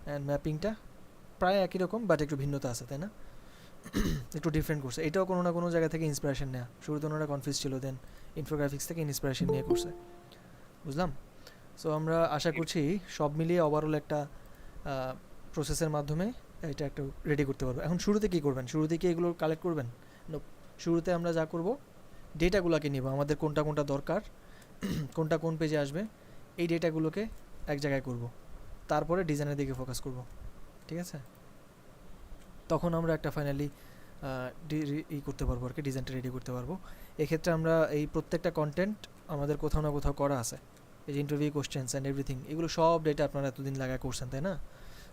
অ্যান্ড ম্যাপিংটা প্রায় একই রকম বাট একটু ভিন্নতা আছে, তাই না? একটু ডিফারেন্ট করছে। এটাও কোনো না কোনো জায়গা থেকে ইন্সপিরেশন নেওয়া। শুরুতে ওনারা কনফিউজ ছিল, দেন ইনফোগ্রাফিক্স থেকে ইন্সপিরেশন নিয়ে করছে। বুঝলাম? সো আমরা আশা করছি সব মিলিয়ে ওভারঅল একটা প্রসেসের মাধ্যমে এটা একটা রেডি করতে পারবো। এখন শুরুতে কী করবেন? শুরুতে কি এগুলো কালেক্ট করবেন? শুরুতে আমরা যা করব, ডেটাগুলোকে নিব, আমাদের কোনটা কোনটা দরকার, কোনটা কোন পেজে আসবে, এই ডেটাগুলোকে এক জায়গায় করব, তারপরে ডিজাইনের দিকে ফোকাস করব। ঠিক আছে? তখন আমরা একটা ফাইনালি করতে পারবো আর কি, ডিজাইনটা রেডি করতে পারবো। এক্ষেত্রে আমরা এই প্রত্যেকটা কন্টেন্ট আমাদের কোথাও না কোথাও করা আছে, এই যে ইন্টারভিউ কোশ্চেন্স অ্যান্ড এভরিথিং, এগুলো সব ডেটা আপনারা এতদিন লাগায় করছেন, তাই না?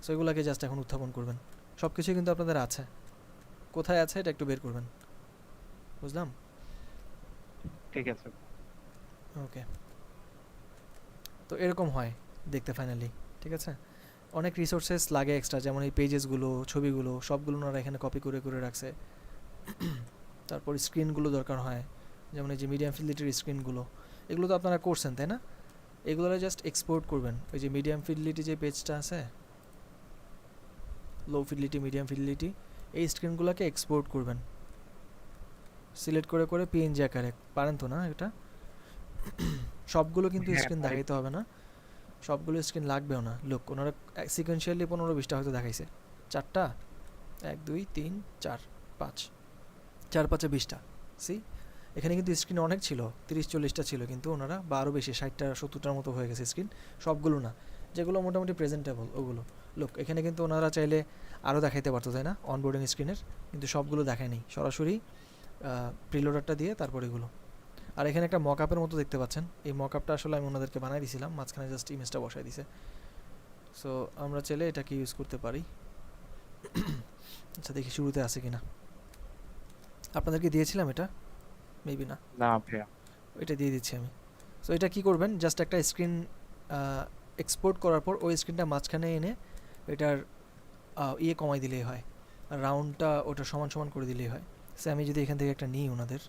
সো এগুলোকে জাস্ট এখন উত্থাপন করবেন। সব কিছুই কিন্তু আপনাদের আছে, কোথায় আছে এটা একটু বের করবেন। বুঝলাম? ঠিক আছে। ওকে, তো এরকম হয় দেখতে ফাইনালি। ঠিক আছে? অনেক রিসোর্সেস লাগে এক্সট্রা, যেমন এই পেজেসগুলো, ছবিগুলো সবগুলো ওনারা এখানে কপি করে করে রাখছে। তারপর স্ক্রিনগুলো দরকার হয়, যেমন এই যে মিডিয়াম ফিডলিটির স্ক্রিনগুলো, এগুলো তো আপনারা করছেন, তাই না? এগুলো জাস্ট এক্সপোর্ট করবেন। ওই যে মিডিয়াম ফিডলিটি যে পেজটা আছে, লো ফিডলিটি, মিডিয়াম ফিডলিটি, এই স্ক্রিনগুলোকে এক্সপোর্ট করবেন সিলেক্ট করে করে পিএনজি আকারে। পারেন তো না এটা? সবগুলো কিন্তু হ্যাঁ, স্ক্রিন পারি। দেখাইতে হবে না, সবগুলো স্ক্রিন লাগবেও না। লোক ওনারা সিকোয়েন্সিয়ালি 15-20টা হয়তো দেখাইছে, 4টা, 1 2 3 4 5, 4 5 20টা। এখানে কিন্তু স্ক্রিন অনেক ছিল, 30-40টা ছিল, কিন্তু ওনারা বা আরও বেশি 60টা 70টার মতো হয়ে গেছে স্ক্রিন। সবগুলো না, যেগুলো মোটামুটি প্রেজেন্টেবল ওগুলো। লোক এখানে কিন্তু ওনারা চাইলে আরও দেখাইতে পারতো, তাই না, অনবোর্ডিং স্ক্রিনের, কিন্তু সবগুলো দেখায়নি, সরাসরি প্রিলোডারটা দিয়ে তারপর এগুলো। আর এখানে একটা মকআপের মতো দেখতে পাচ্ছেন, এই মকআপটা আসলে আমি ওনাদেরকে বানাই দিয়েছিলাম, মাঝখানে জাস্ট ইমেজটা বসাই দিছে। সো আমরা চাইলে এটাকে ইউজ করতে পারি। আচ্ছা দেখি শুরুতে আছে কিনা, আপনাদেরকে দিয়েছিলাম এটা, মেবি না, না ভাইয়া। এটা দিয়ে দিচ্ছি আমি। সো এটা কি করবেন, জাস্ট একটা স্ক্রিন এক্সপোর্ট করার পর ওই স্ক্রিনটা মাঝখানে এনে এটার ইয়ে কমাই দিলেই হয়, আর রাউন্ডটা ওটা সমান সমান করে দিলেই হয়। সে আমি যদি এখান থেকে একটা নিই ওনাদের,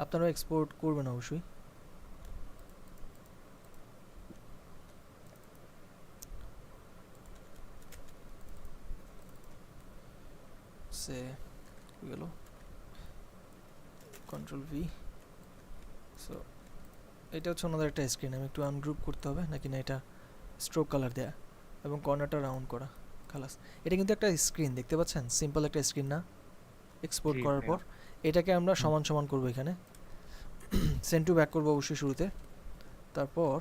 আপনারাও এক্সপোর্ট করবেন অবশ্যই। সে গেল কন্ট্রোল ভি। সো এটা হচ্ছে ওনাদের একটা স্ক্রিন, আমি একটু আনগ্রুপ করতে হবে নাকি না, এটা স্ট্রোক কালার দেয়া এবং কর্নারটা রাউন্ড করা, খালাস। এটা কিন্তু একটা স্ক্রিন, দেখতে পাচ্ছেন, সিম্পল একটা স্ক্রিন না? এক্সপোর্ট জি করার ভাইয়া। পর এটাকে আমরা সমান সমান করবো, এখানে সেন্ড টু ব্যাক করবো অবশ্যই শুরুতে, তারপর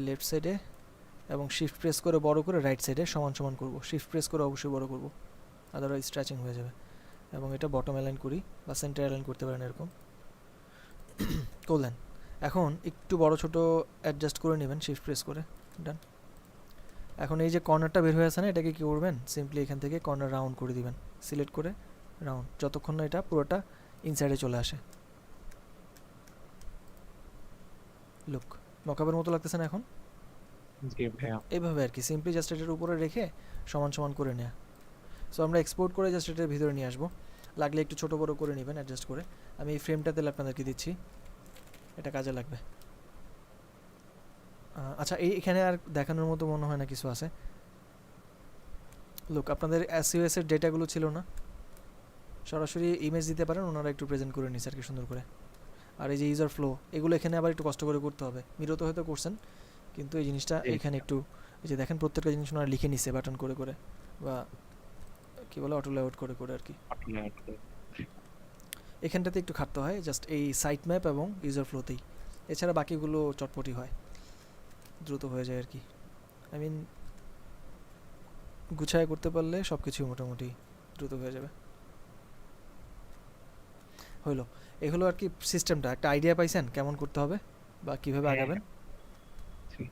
লেফট সাইডে এবং শিফট প্রেস করে বড় করে রাইট সাইডে সমান সমান করবো। শিফট প্রেস করে অবশ্যই বড় করবো, আদারওয়াইজ স্ট্রেচিং হয়ে যাবে। এবং এটা বটম অ্যালাইন করি বা সেন্টার অ্যালাইন করতে পারেন, এরকম করলেন। এখন একটু বড় ছোট অ্যাডজাস্ট করে নেবেন শিফট প্রেস করে, ডান। এখন এই যে কর্নারটা বের হয়ে আছে না, এটাকে কি করবেন, সিম্পলি এখান থেকে কর্নার রাউন্ড করে দিবেন, সিলেক্ট করে রাউন্ড, যতক্ষণ না এটা পুরোটা ইনসাইডে চলে আসে। লুক মকআপের মতো লাগতেছে না এখন? জি ভাইয়া। এইভাবে আর কি সিম্পলি জাস্ট এটার উপরে রেখে সমান সমান করে নেওয়া। সো আমরা এক্সপোর্ট করে জাস্ট এটার ভিতরে নিয়ে আসবো, লাগলে একটু ছোটো বড়ো করে নেবেন অ্যাডজাস্ট করে। আমি এই ফ্রেমটা তেলে আপনাদেরকে দিচ্ছি, এটা কাজে লাগবে। আচ্ছা এখানে আর দেখানোর মতো মনে হয় না কিছু আছে। লুক আপনাদের এসইউএস এর ডেটাগুলো ছিল না, সরাসরি ইমেজ দিতে পারেন, ওনারা একটু প্রেজেন্ট করে নিচ্ছে আর কি সুন্দর করে। আর এই যে ইউজার ফ্লো, এগুলো এখানে আবার একটু কষ্ট করে করতে হবে, মিরো তো হয়তো করছেন, কিন্তু এই জিনিসটা জি। এখানে একটু, এই যে দেখেন প্রত্যেকটা জিনিস ওনারা লিখে নিচ্ছে বাটন করে করে, বা কী বলে অটো লেআউট করে করে আর কি। এখানটাতে একটু খাটতে হয় জাস্ট এই সাইট ম্যাপ এবং ইউজার ফ্লোতেই, এছাড়া বাকিগুলো চটপটি হয়, দ্রুত হয়ে যায় আর কি। আই মিন গুছায় করতে পারলে সব কিছুই মোটামুটি দ্রুত হয়ে যাবে। হইলো, এই হলো আর কি সিস্টেমটা, একটা আইডিয়া পাইছেন কেমন করতে হবে বা কীভাবে হ্যাঁ, আগাবেন। জি।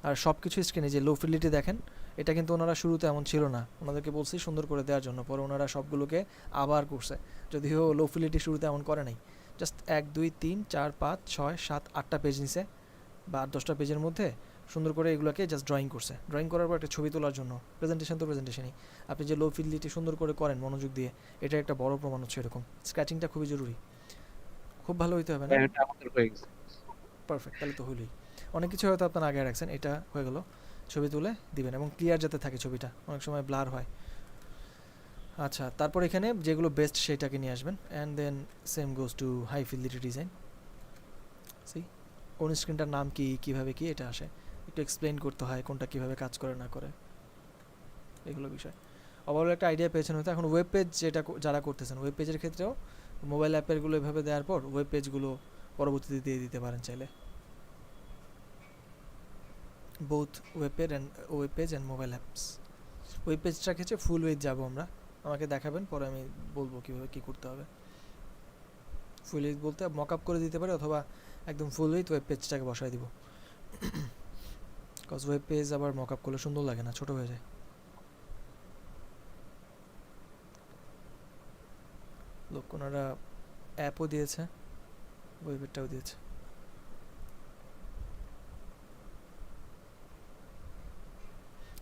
আর সব কিছু স্ক্রিনে যে লো ফিডলিটি দেখেন, এটা কিন্তু ওনারা শুরুতে এমন ছিল না, ওনাদেরকে বলছি সুন্দর করে দেওয়ার জন্য, পরে ওনারা সবগুলোকে আবার করছে, যদিও লো ফিডলিটি শুরুতে এমন করে নাই। জাস্ট 1 2 3 4 5 6 7 8টা পেজ নিছে, বা 8 10টা পেজের মধ্যে সুন্দর করে এগুলোকে জাস্ট ড্রয়িং করছে। ড্রয়িং করার পর একটা ছবি তোলার জন্য, প্রেজেন্টেশন তো প্রেজেন্টেশনই, আপনি যে লো ফিডলিটি সুন্দর করে করেন মনোযোগ দিয়ে, এটা একটা বড় প্রমাণ হচ্ছে এরকম। স্ক্র্যাচিংটা খুবই জরুরি, খুব ভালো হইতে হবে না? এটা আমাদের হয়ে গেছে। পারফেক্ট, তাহলে তো হইলই। অনেক কিছু হয়তো আপনার আগে রাখছেন, এটা হয়ে গেল। ছবি তুলে দিবেন এবং ক্লিয়ার যাতে থাকে ছবিটা, অনেক সময় ব্লার হয়। আচ্ছা তারপর এখানে যেগুলো বেস্ট সেটাকে নিয়ে আসবেন, and then same goes to high fidelity design. See কোন স্ক্রিনটার নাম কি, কীভাবে কি এটা আসে, একটু এক্সপ্লেইন করতে হয় কোনটা কীভাবে কাজ করে না করে, এগুলো বিষয়। ওভারঅল একটা আইডিয়া পেয়েছেন হয়তো। এখন ওয়েব পেজ যেটা যারা করতেছেন, ওয়েব পেজের ক্ষেত্রেও মোবাইল অ্যাপেরগুলো এভাবে দেওয়ার পর ওয়েব পেজগুলো পরবর্তীতে দিয়ে দিতে পারেন চাইলে, both web page and mobile apps. Web পেজটা ক্ষেত্রে ফুল উইথ যাবো আমরা, আমাকে দেখাবেন পরে আমি বলবো কীভাবে কী করতে হবে। ফুল উইথ বলতে মক আপ করে দিতে পারি, অথবা একদম ফুল উইথ ওয়েব পেজটাকে বসায় দিব, কজ ওয়েব পেজ আবার মক আপ করলে সুন্দর লাগে না, ছোটো হয়ে যায়। লোক ওনারা অ্যাপও দিয়েছে, ওয়েবেরটাও দিয়েছে।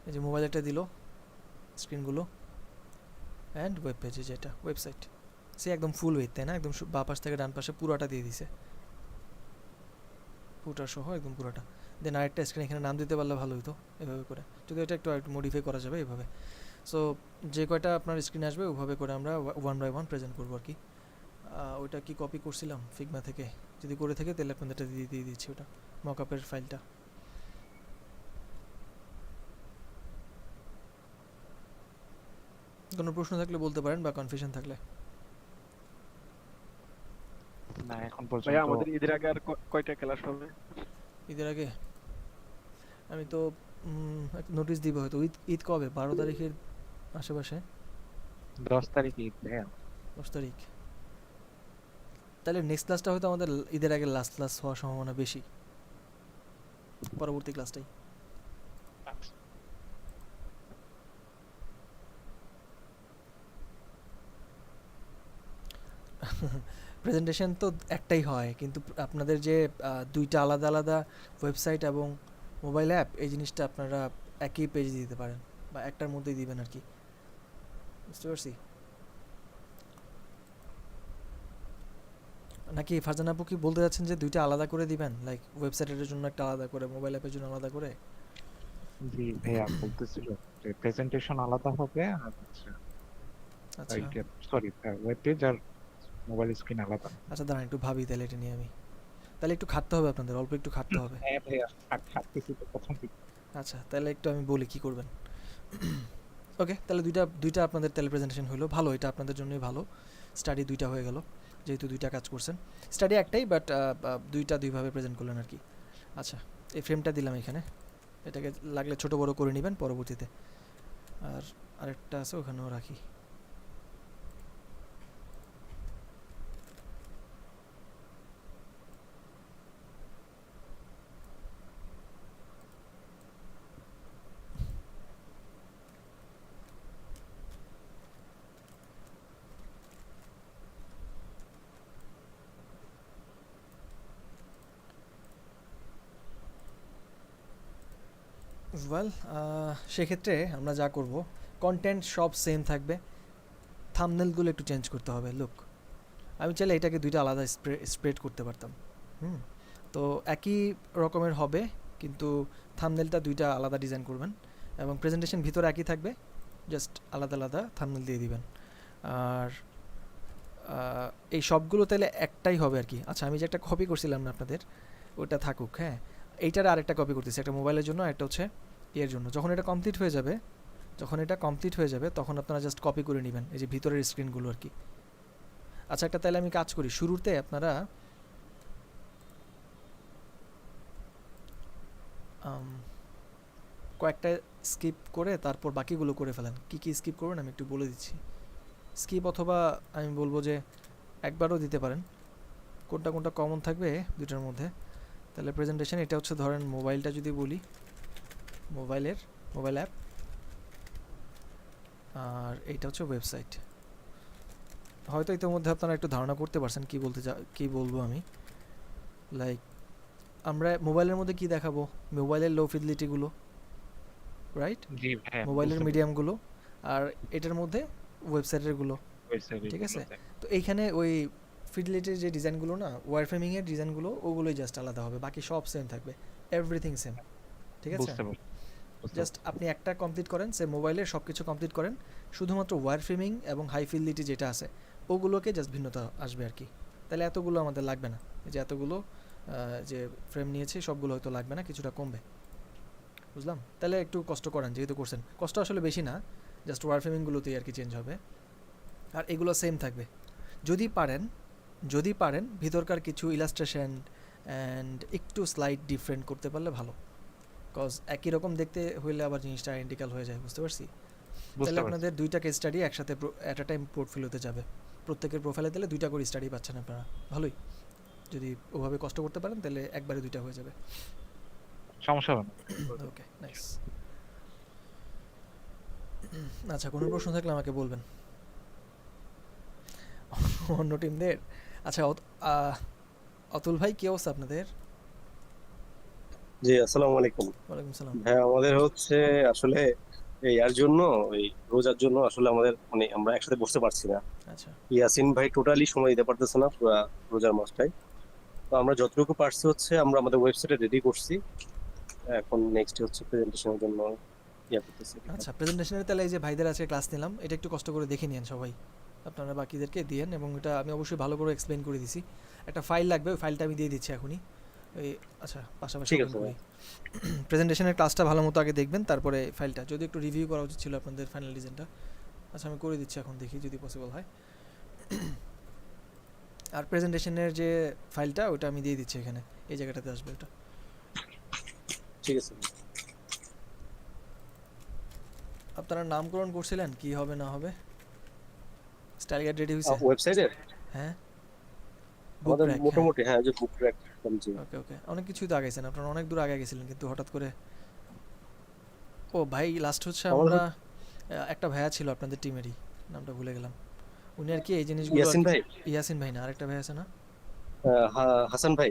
এই যে মোবাইলেরটা দিল স্ক্রিনগুলো, অ্যান্ড ওয়েব পেজে যেটা ওয়েবসাইট, সে একদম ফুল উইথ, তাই না? একদম বাঁ পাশ থেকে ডান পাশে পুরোটা দিয়ে দিছে, পুরোটা সহ একদম পুরোটা। দেন আরেকটা স্ক্রিন এখানে নাম দিতে পারলে ভালো হতো এভাবে করে, যদি এটা একটু মডিফাই করা যাবে এভাবে। সো যে কয়টা আপনার স্ক্রিন আসবে ওভাবে করে আমরা 1 বাই 1 প্রেজেন্ট করবো আর কি। ওইটা কি কপি করছিলাম ফিগমা থেকে, যদি করে থাকে তাহলে আপনাদেরটা দিয়ে দিচ্ছি ওটা, মকআপের ফাইলটা। কোনো প্রশ্ন থাকলে বলতে পারেন, বা কনফিউশন থাকলে। না এখন ভাইয়া পর্যন্ত আমাদের ঈদের আগে আর কয়টা ক্লাস হবে? ঈদের আগে আমি তো নোটিশ দিব হয়তো। ঈদ কবে? 12 তারিখের আশেপাশে। 10 তারিখে ঈদ ভাইয়া। 10 তারিখ, তাহলে নেক্সট ক্লাসটা হয়তো আমাদের ঈদের আগে লাস্ট ক্লাস হওয়ার সম্ভাবনা বেশি, পরবর্তী ক্লাসটাই। আচ্ছা। প্রেজেন্টেশন তো একটাই হয়, কিন্তু আপনাদের যে দুইটা আলাদা আলাদা ওয়েবসাইট এবং মোবাইল অ্যাপ, এই জিনিসটা আপনারা একই পেজে দিতে পারেন, বা একটার মধ্যেই দিবেন আর কি, বুঝতে পারছি নাকি? ফারজান আপু কি বলতে যাচ্ছেন যে দুইটা আলাদা করে দিবেন, লাইক ওয়েবসাইটের জন্য একটা আলাদা করে, মোবাইল অ্যাপের জন্য আলাদা করে? জি ভাইয়া বলতেছিল যে প্রেজেন্টেশন আলাদা হবে, আর আচ্ছা সরি ওয়েব পেজ আর মোবাইল স্ক্রিন আলাদা। আচ্ছা, দাঁড়ান একটু ভাবি তাহলে এটা নিয়ে আমি, তাহলে একটু খাটতে হবে আপনাদের, অল্প একটু খাটতে হবে। হ্যাঁ ভাইয়া থাকতেছি তো প্রথম থেকে। আচ্ছা তাহলে একটু আমি বলি কি করবেন। ওকে, তাহলে দুইটা আপনাদের তাহলে প্রেজেন্টেশন হলো, ভালো, এটা আপনাদের জন্যই ভালো। স্টাডি দুইটা হয়ে গেল, যেহেতু দুইটা কাজ করছেন। স্টাডি একটাই, বাট দুইটা দুইভাবে প্রেজেন্ট করলেন আর কি। আচ্ছা এই ফ্রেমটা দিলাম এখানে, এটাকে লাগলে ছোট বড় করে নেবেন পরবর্তীতে। আর আরেকটা আছে ওখানেও রাখি। ওয়েল সেক্ষেত্রে আমরা যা করব, কন্টেন্ট সব সেম থাকবে, থাম্বনেলগুলো একটু চেঞ্জ করতে হবে। লুক, আমি চাইলে এটাকে দুইটা আলাদা স্প্রেড করতে পারতাম। তো একই রকমের হবে, কিন্তু থাম্বনেলটা দুইটা আলাদা ডিজাইন করবেন, এবং প্রেজেন্টেশন ভিতরে একই থাকবে, জাস্ট আলাদা আলাদা থাম্বনেল দিয়ে দিবেন। আর এই সবগুলো তাহলে একটাই হবে আর কি। আচ্ছা, আমি যে একটা কপি করছিলাম না আপনাদের, ওটা থাকুক। হ্যাঁ, এইটার আরেকটা কপি করতেছি, একটা মোবাইলের জন্য, একটা হচ্ছে এর জন্য। যখন এটা কমপ্লিট হয়ে যাবে তখন আপনারা জাস্ট কপি করে নেবেন এই যে ভিতরের স্ক্রিনগুলো আর কি। আচ্ছা, একটা তাহলে আমি কাজ করি, শুরুতে আপনারা কয়েকটা স্কিপ করে তারপর বাকিগুলো করে ফেলেন। কি কি স্কিপ করবেন আমি একটু বলে দিচ্ছি। স্কিপ অথবা আমি বলবো যে একবারও দিতে পারেন, কোনটা কোনটা কমন থাকবে দুটার মধ্যে। তাহলে প্রেজেন্টেশন, এটা হচ্ছে ধরেন মোবাইলটা যদি বলি, মোবাইল অ্যাপ, আর এইটা হচ্ছে ওয়েবসাইট। হয়তো ইতিমধ্যে আপনারা একটু ধারণা করতে পারছেন কি বলবো আমি। লাইক আমরা মোবাইলের মধ্যে কি দেখাবো, মোবাইলের লো ফিডলিটিগুলো, রাইট, জি ভাইয়া, মোবাইলের মিডিয়ামগুলো, আর এটার মধ্যে ওয়েবসাইটেরগুলো, ঠিক আছে। তো এইখানে ওই ফিডলিটির যে ডিজাইনগুলো না, ওয়ার ফ্রেমিংয়ের ডিজাইনগুলো, ওগুলোই জাস্ট আলাদা হবে, বাকি সব সেম থাকবে, এভরিথিং সেম, ঠিক আছে। বুঝতে পারছি। জাস্ট আপনি একটা কমপ্লিট করেন, সে মোবাইলের সব কিছু কমপ্লিট করেন, শুধুমাত্র ওয়ার ফ্রেমিং এবং হাই ফিডলিটি যেটা আছে ওগুলোকে জাস্ট ভিন্নতা আসবে আর কি। তাহলে এতগুলো আমাদের লাগবে না, এই যে এতগুলো যে ফ্রেম নিয়েছি সবগুলো হয়তো লাগবে না, কিছুটা কমবে, বুঝলাম। তাহলে একটু কষ্ট করেন, যেহেতু করছেন, কষ্ট আসলে বেশি না, জাস্ট ওয়ার ফ্রেমিংগুলোতেই আর কি চেঞ্জ হবে, আর এগুলো সেম থাকবে। যদি পারেন ভিতরকার কিছু ইলাস্ট্রেশন অ্যান্ড একটু স্লাইড ডিফারেন্ট করতে পারলে ভালো, কজ একই রকম দেখতে হইলে আবার জিনিসটা আইডেন্টিক্যাল হয়ে যায়, বুঝতে পারছি। তাহলে আপনাদের দুইটা কেস স্টাডি একসাথে অ্যাট আ টাইম পোর্টফোলিওতে যাবে, প্রত্যেকের প্রোফাইলে তাহলে দুইটা করে স্টাডি পাচ্ছেন আপনারা, ভালোই। যদি ওভাবে কষ্ট করতে পারেন তাহলে একবারে দুইটা হয়ে যাবে। সমস্যা হবে না। ওকে, নাইস। আচ্ছা, কোনো প্রশ্ন থাকলে আমাকে বলবেন অন্য টিমদের। আচ্ছা, অতুল ভাই, কি অবস্থা আপনাদের? জি, আসসালামু আলাইকুম। ওয়ালাইকুম সালাম। হ্যাঁ, আমাদের হচ্ছে আসলে ইয়ার জন্য, এই রোজার জন্য আসলে আমাদের মানে আমরা একসাথে বসতে পারছি না। আচ্ছা, ইয়াসিন ভাই টোটালি সময় দিতে পারতেছে না পুরো রোজার মাসটাই। তো আমরা যতটুকু পারছি হচ্ছে আমরা আমাদের ওয়েবসাইটে রেডি করছি, এখন নেক্সট হচ্ছে প্রেজেন্টেশনের জন্য ইয়া করতেছি। আচ্ছা, প্রেজেন্টেশনের তাহলে এই যে ভাইদের আজকে ক্লাস নিলাম, এটা একটু কষ্ট করে দেখে নিন সবাই, আপনারা বাকিদেরকে দিয়েন, এবং এটা আমি অবশ্যই ভালো করে এক্সপ্লেন করে দিছি। একটা ফাইল লাগবে, ওই ফাইলটা আমি দিয়ে দিচ্ছি এখনই। এই আচ্ছা, পাশাপাশি ঠিক open আছে করি। প্রেজেন্টেশনের ক্লাসটা ভালো মতো আগে দেখবেন, তারপরে ফাইলটা যদি একটু রিভিউ করা উচিত ছিল আপনাদের ফাইনাল ডিজাইনটা। আচ্ছা, আমি করে দিচ্ছি এখন, দেখি যদি পসিবল হয়। আর প্রেজেন্টেশনের যে ফাইলটা ওটা আমি দিয়ে দিচ্ছি এখানে, এই জায়গাটাতে আসবে ওটা। ঠিক আছে। আপনারা নামকরণ করছিলেন কি হবে না হবে, স্টাইল গাইড রেডি হয়েছে? ওয়েবসাইটে হ্যাঁ, আমাদের rack, হ্যাঁ। মোটামুটি, হ্যাঁ, যে বুক র্যাক। জি, ওকে ওকে, অনেক কিছুই তো আগাইছেন আপনারা, অনেক দূর আগে গেছিলেন, কিন্তু হঠাৎ করে। ও ভাই, লাস্ট হচ্ছে আমাদের আমরা একটা ভাইয়া ছিল আপনাদের টিমেরই, নামটা ভুলে গেলাম। উনি আর কি এই জিনিসগুলো আর ইয়াসিন কি- ভাই, ইয়াসিন ভাই না, আরেকটা ভাই আছে না, হাসান ভাই,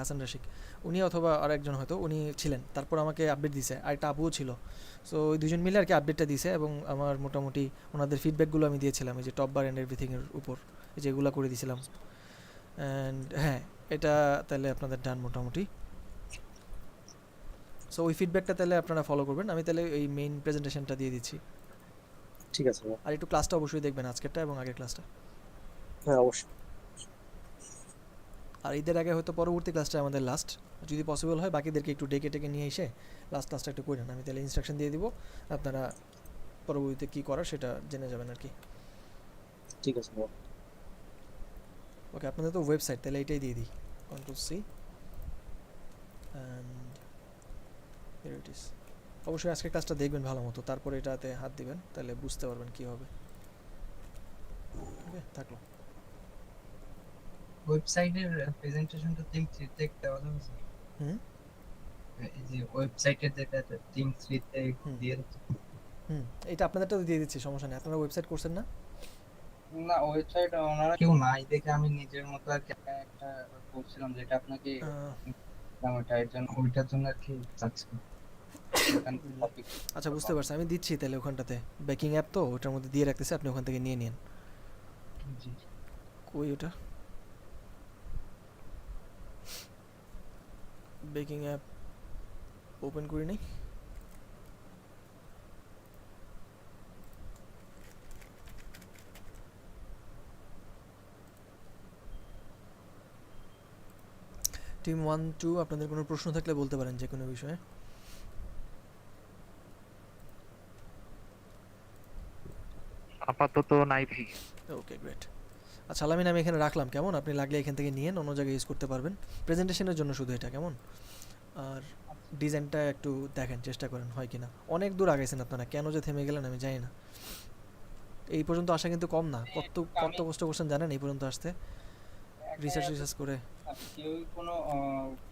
হাসান রশিক, উনি অথবা আরেকজন হয়তো উনি ছিলেন। তারপর আমাকে আপডেট দিছে, আর একটা আবুও ছিল। সো ওই দুজন মিলে আর কি আপডেটটা দিছে, এবং আমার মোটামুটি ওনাদের ফিডব্যাকগুলো আমি দিয়েছিলাম, এই যে টপ বার অ্যান্ড এভরিথিংয়ের উপর, এই যেগুলো করে দিয়েছিলাম। অ্যান্ড হ্যাঁ, এটা তাহলে আপনাদের ডান মোটামুটি। সো ওই ফিডব্যাকটা তাহলে আপনারা ফলো করবেন, আমি তাহলে এই মেইন প্রেজেন্টেশনটা দিয়ে দিচ্ছি। ঠিক আছে ভাই। আর একটু ক্লাসটা অবশ্যই দেখবেন, আজকেরটা এবং আগের ক্লাসটা। হ্যাঁ, অবশ্যই। আর ঈদের আগে হয়তো পরবর্তী ক্লাসটা আমাদের লাস্ট, যদি পসিবল হয় বাকিদেরকে একটু ডেকে টেকে নিয়ে এসে লাস্ট ক্লাসটা একটু করে নেন, আমি তাহলে ইনস্ট্রাকশন দিয়ে দিব, আপনারা পরবর্তীতে কী করার সেটা জেনে যাবেন আর কি। ঠিক আছে ভাই। ওকে, আপনাদের তো ওয়েবসাইট, তাহলে এটাই দিয়ে দিই, Ctrl+C and here it is. অবশ্যই আজকের ক্লাসটা দেখবেন ভালো মতো, তারপরে এটাতে হাত দিবেন, তাহলে বুঝতে পারবেন কী হবে। ওকে, থাকলো। ওয়েবসাইটের প্রেজেন্টেশনটা টিম 3 তে দেওয়া যাবে স্যার? হুম এই যে ওয়েবসাইটের যেটা টিম 3 তে হুম। দিয়ে দিচ্ছে। হুম, এটা আপনাদেরটা দিয়ে দিচ্ছি, সমস্যা নেই। আপনারা ওয়েবসাইট করছেন না? না, ওয়েবসাইট ওনারা কেউ নাই দেখে আমি নিজের মতো আর কি একটা করছিলাম, যেটা আপনাকে আহ, ওইটার জন্য আর কি চাচ্ছি। এখান থেকে কপি আচ্ছা বুঝতে পারছি, আমি দিচ্ছি তাহলে ওখানটাতে বেকিং অ্যাপ তো ওটার মধ্যে দিয়ে রাখতেছি, আপনি ওখান থেকে নিয়ে নিন। জি কই ওটা বেকিং অ্যাপ ওপেন করি নাই। টিম 1-2 আপনাদের কোনো প্রশ্ন থাকলে বলতে পারেন যে কোনো বিষয়ে। আপাতত নাই ভাই। Okay great. আচ্ছা আলামিন আমি এখানে রাখলাম, কেমন? আপনি লাগলে এখান থেকে নিয়েন, অন্য জায়গায় ইউজ করতে পারবেন, প্রেজেন্টেশনের জন্য শুধু এটা, কেমন? আর ডিজাইনটা একটু দেখেন, চেষ্টা করেন হয় কিনা। অনেক দূর আগাইছেন আপনারা, কেন যে থেমে গেলেন আমি জানি না। এই পর্যন্ত আসা কিন্তু কম না, কত কত কষ্ট করছেন জানেন এই পর্যন্ত আসতে, রিসার্চ করে। কেউ কোনো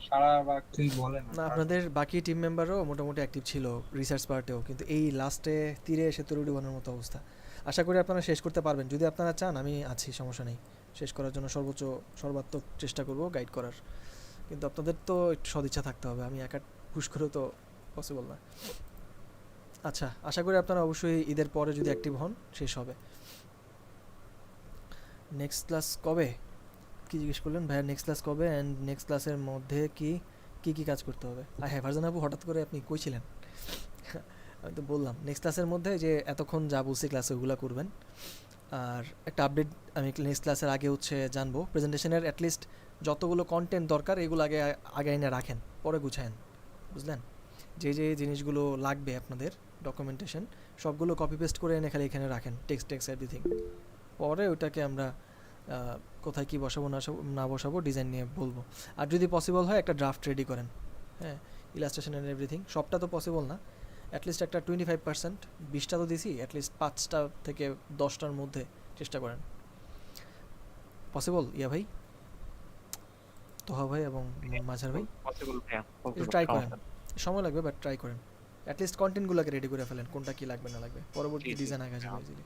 সাড়া বা কিছুই বলে না আপনাদের বাকি টিম মেম্বারও মোটামুটি অ্যাক্টিভ ছিল রিসার্চ পার্টেও, কিন্তু এই লাস্টে তীরে এসে তরুডি বানানোর মতো অবস্থা। আশা করি আপনারা শেষ করতে পারবেন, যদি আপনারা চান আমি আছি, সমস্যা নেই, শেষ করার জন্য সর্বাত্মক চেষ্টা করব গাইড করার। কিন্তু আপনাদের তো একটু সদিচ্ছা থাকতে হবে, আমি একা পুশ করেও তো পসিবল না। আচ্ছা আশা করি আপনারা অবশ্যই ঈদের পরে যদি অ্যাক্টিভ হন শেষ হবে। নেক্সট ক্লাস কবে কি জিজ্ঞেস করলেন ভাইয়া? নেক্সট ক্লাস কবে অ্যান্ড নেক্সট ক্লাসের মধ্যে কি কি কি কাজ করতে হবে? হ্যাঁ ফারজান আপু হঠাৎ করে আপনি কইছিলেন আমি তো বললাম নেক্সট ক্লাসের মধ্যে যে এতক্ষণ যা বলছি ক্লাসে ওগুলো করবেন। আর একটা আপডেট আমি নেক্সট ক্লাসের আগে হচ্ছে জানবো, প্রেজেন্টেশনের অ্যাটলিস্ট যতগুলো কন্টেন্ট দরকার এগুলো আগে আগে এনে রাখেন, পরে গুছায়েন, বুঝলেন? যে যে জিনিসগুলো লাগবে আপনাদের ডকুমেন্টেশন সবগুলো কপি পেস্ট করে এনে খালি এখানে রাখেন, টেক্সট এভরিথিং। পরে ওটাকে আমরা কোথায় কি বসাবো না বসাবো ডিজাইন নিয়ে বলবো। আর যদি পসিবল হয় একটা ড্রাফট রেডি করেন, হ্যাঁ ইলাস্ট্রেশন অ্যান্ড এভরিথিং। সবটা তো পসিবল না, অ্যাটলিস্ট একটা 25%, 20টা তো দিছি, অ্যাটলিস্ট 5টা থেকে 10টার মধ্যে চেষ্টা করেন। পসিবল ইয়া ভাই, তোহা ভাই এবং মাঝার ভাই? পসিবল ভাইয়া, একটু possible, ট্রাই করেন, সমস্যা নেই। সময় লাগবে বাট ট্রাই করেন। অ্যাটলিস্ট কন্টেন্টগুলোকে রেডি করে ফেলেন, কোনটা কি লাগবে না লাগবে, পরবর্তী জি, জি, ডিজাইন আগে যাবে হ্যাঁ। ইজিলি।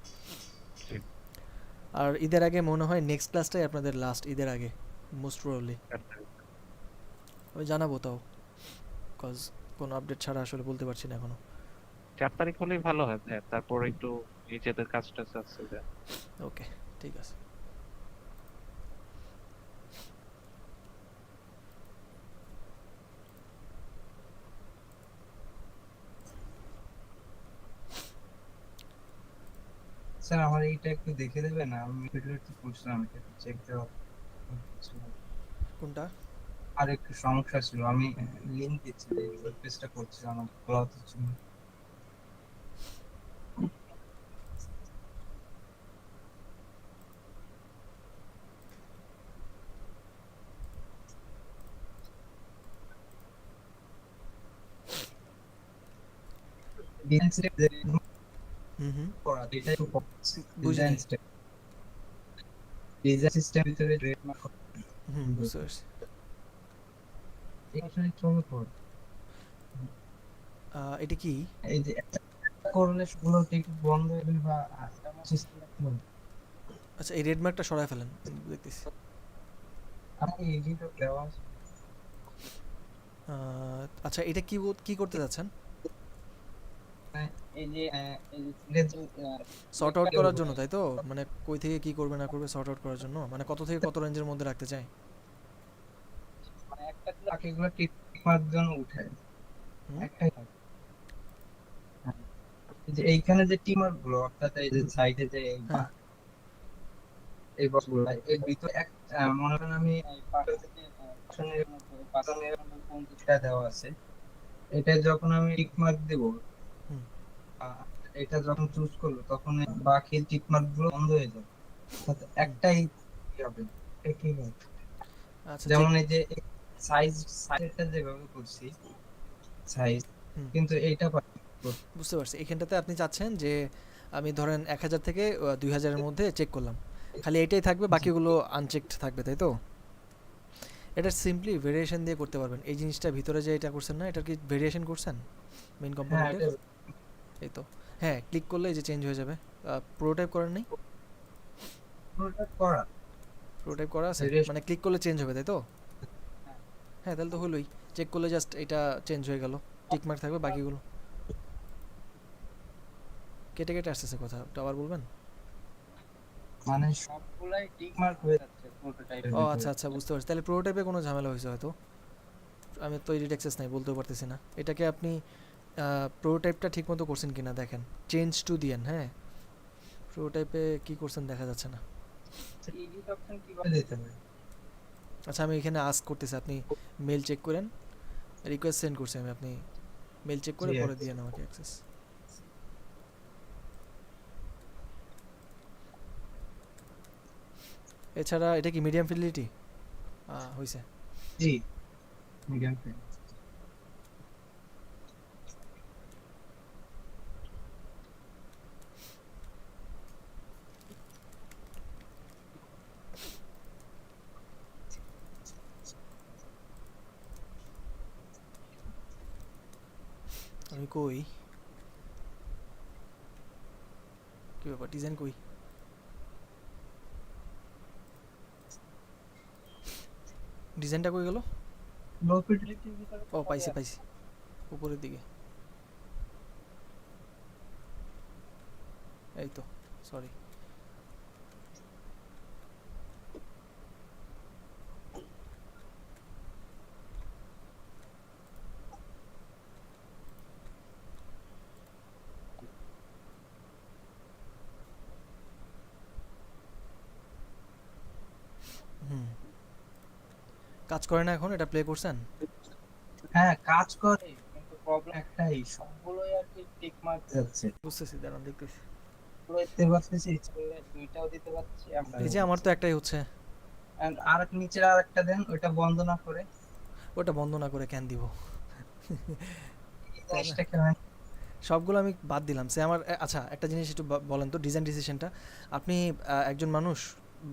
জি। আর ঈদের আগে মনে হয় নেক্সট ক্লাসটাই আপনাদের লাস্ট, ঈদের আগে মোস্ট প্রবাবলি। আমি জানাবো তাও, কজ কোনো আপডেট ছাড়া আসলে বলতে পারছি না এখনো। 4 তারিখ হলেই ভালো হয় ভাইয়া, তারপর একটু নিজেদের কাজ টাজ আছে যে। ওকে ঠিক আছে। স্যার আমার এইটা একটু দেখে দেবেন, আমি ভিডিও একটু করছিলাম, এটা একটু চেক দেওয়া ছিল। কোনটা? আর একটু সমস্যা ছিল, আমি লিংক দিচ্ছি যে ওয়েব পেজটা করছিলাম, আমার খোলা হচ্ছে না। ডিজাইন স্টেপ হুম হুম করা এটা একটু বুঝিনি। ডিজাইন স্টেপ, ডিজাইন সিস্টেম ভিতরে ট্রেডমার্ক হুম বুঝতে পারছি। এই আসলে চলে পড়ে। এটা কি? এই যে একটা করলে সেগুলো ঠিক বন্ধ হয়ে যাবে বা সিস্টেম আচ্ছা এই রেড মার্কটা সরায় ফেলেন, দেখতেছি। আমি এডিটর দেওয়া আছে। আচ্ছা এটা কি কি করতে যাচ্ছেন? এই যে এই যে সর্ট আউট করার জন্য তাই তো? মানে কই থেকে কি করবে না করবে সর্ট আউট করার জন্য, মানে কত থেকে কত রেঞ্জের মধ্যে রাখতে চাই? মানে একটা বাকিগুলো টিক মার্ক জন্য উঠায় হুম? একটাই থাকে। হ্যাঁ। এই যে এইখানে যে টিমার গুলো অর্থাৎ এই যে সাইডে যে হ্যাঁ এই বক্সগুলো এর ভিতরে এক মনে করেন আমি এই পাশে থেকে পাশনের কোন দিকটা দেওয়া আছে, এটা যখন আমি টিক মার্ক দেব, হুম এটা যখন চুজ করব তখন এই বাকি টিক মার্ক গুলো বন্ধ হয়ে যাবে, অর্থাৎ একটাই হবে। এটা কি হয়? আচ্ছা যেমন এই যে সাইজ সাইজটা যেভাবে করছি সাইজ, হুম কিন্তু এইটা বুঝতে পারছি। এখানটাতে আপনি চাচ্ছেন যে আমি ধরেন 1000 থেকে 2000 এর মধ্যে চেক করলাম, খালি এটাই থাকবে, বাকিগুলো আনচেকড থাকবে তাই তো? এটা সিম্পলি ভেরিয়েশন দিয়ে করতে পারবেন। এই জিনিসটা ভিতরে যে এটা করছেন না, এটার কি ভেরিয়েশন করছেন মেইন হ্যাঁ কম্পোনেন্টের? এটা এই তো, হ্যাঁ ক্লিক করলে এই যে চেঞ্জ হয়ে যাবে। প্রোটোটাইপ করেন নাই? পুরোটা করা প্রোটোটাইপ করা আছে, Variation- মানে ক্লিক করলে চেঞ্জ হবে তাই তো? হ্যাঁ তাহলে তো হলোই, চেক করলে জাস্ট এটা চেঞ্জ হয়ে গেল, টিক মার্ক থাকবে বাকিগুলো। কেটে কেটে আসতেছে কথা, একটু আবার বলবেন? মানে সবগুলাই টিক মার্ক হয়ে যাচ্ছে প্রোটোটাইপের ও ভিতরে। আচ্ছা আচ্ছা, বুঝতে পারছি। তাহলে প্রোটোটাইপে কোনো ঝামেলা হয়েছে হয়তো, আমি তো এডিট অ্যাক্সেস নাই, বলতেও পারতেছি না। এটাকে আপনি প্রোটোটাইপটা ঠিক মতো করছেন কিনা দেখেন, চেঞ্জ টু দিয়েন। হ্যাঁ, প্রোটোটাইপে কি করছেন দেখা যাচ্ছে না। এডিট অপশন কিভাবে দিতে হবে? আচ্ছা আমি এখানে আস্ক করতেছি, আপনি মেল চেক করেন, রিকোয়েস্ট সেন্ড করছি আমি, আপনি মেল চেক করে জি, পরে আচ্ছা। দিয়েন আমাকে অ্যাক্সেস। এছাড়া এটা কি মিডিয়াম ফিডেলিটি হয়েছে? জি, মিডিয়াম ফ্রেম। আমি কই, কি ব্যাপার, ডিজাইন কই? ডিজাইনটা কই গেল? লো ফিডেলিটির ভিতরে ও পাইছি পাইছি, উপরের দিকে, এই তো, সরি। হুম, কাজ করে না এখন? এটা প্লে করছেন? হ্যাঁ কাজ করে, কিন্তু প্রবলেম একটাই, সবগুলোই আর কি টিক মার্ক যাচ্ছে। বুঝতেছি, দাঁড়ান দেখতেছি। পুরো দিতে পারতেছি, ইচ্ছা করলে দুইটাও দিতে পারছি আমরা। এই যে আমার তো একটাই হচ্ছে। এন্ড আর নিচের আর একটা দেন, ওইটা বন্ধ না করে। ওটা বন্ধ না করে ক্যান দিব, এই তাই না? জিনিসটা কেমন? সবগুলো আমি বাদ দিলাম সে আমার আচ্ছা একটা জিনিস একটু বলেন তো, ডিজাইন ডিসিশনটা আপনি একজন মানুষ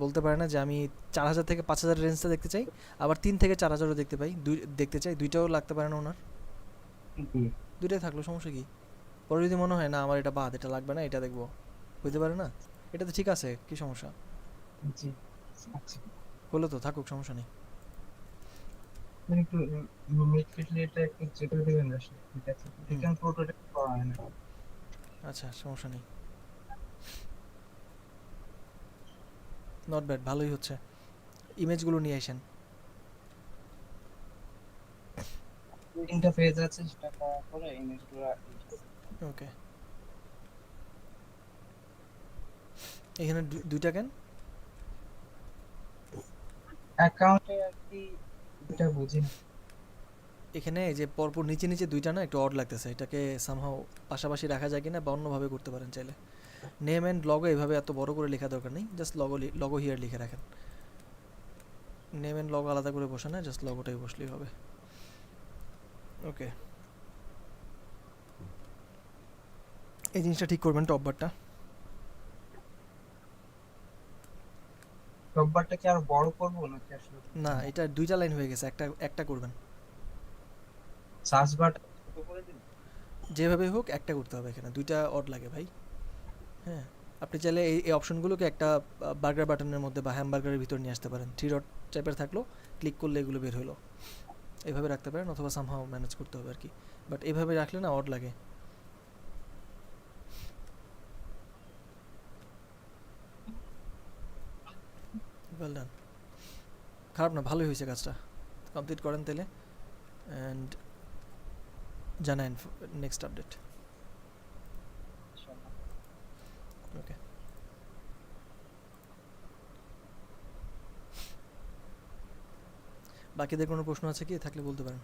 বলতে পারে না যে আমি 4000 থেকে 5000 রেঞ্জটা দেখতে চাই, আবার 3 থেকে 4000ও দেখতে চাই, দুইটাও লাগতে পারে না ওনার? জি দুইটাই থাকলো, সমস্যা কি? পরে যদি মনে হয় না আমার এটা বাদ, এটা লাগবে না, এটা দেখবো, হইতে পারে না? এটা তো ঠিক আছে, কি সমস্যা? জি আচ্ছা। হলো তো থাকুক, সমস্যা নেই। আপনি একটু মিড ফিডলিটা একটু চেক করে দিবেন আসলে ঠিক আছে, হুম, এখানে প্রোটোটাইপ করা হয় না। আচ্ছা সমস্যা নেই, নট ব্যাড, ভালোই হচ্ছে। ইমেজগুলো নিয়ে আসেন। তিনটা পেজ আছে, সেটা করার পরে ইমেজগুলো ওকে, এখানে দুইটা কেন? অ্যাকাউন্টে আর কি, এটা বুঝি না। এখানে এই যে পরপর নিচে নিচে দুইটা না একটু অড লাগতেছে, এটাকে সামহাও পাশাপাশি রাখা যায় কিনা বা অন্যভাবে করতে পারেন চাইলে। নেম অ্যান্ড লগো এভাবে এত বড় করে লেখা দরকার নেই, জাস্ট লগো হিয়ার লিখে রাখেন। নেম অ্যান্ড লগো আলাদা করে বসে না, জাস্ট লগোটাই বসলেই হবে। ওকে, এই জিনিসটা ঠিক করবেন, টপ বারটা। রোববারটা কি আরো বড় করবো নাকি আসলে? না, এটা দুইটা লাইন হয়ে গেছে, একটা একটা করবেন। সার্চ বারটা ছোট করে দিন। যেভাবে হোক একটা করতে হবে, এখানে দুইটা অড লাগে ভাই। হ্যাঁ, আপনি চাইলে এই অপশনগুলোকে একটা বার্গার বাটনের মধ্যে বা হ্যামবার্গারের ভিতর নিয়ে আসতে পারেন, 3 ডট টাইপের থাকলো, ক্লিক করলে এগুলো বের হলো, এভাবে রাখতে পারেন, অথবা সামহাও ম্যানেজ করতে হবে আর কি। বাট এভাবে রাখলে না অড লাগে। ওয়েল ডান, খারাপ না, ভালোই হয়েছে কাজটা। কমপ্লিট করেন তাহলে, অ্যান্ড জানান নেক্সট আপডেট। ওকে, বাকিদের কোনো প্রশ্ন আছে কি? থাকলে বলতে পারেন।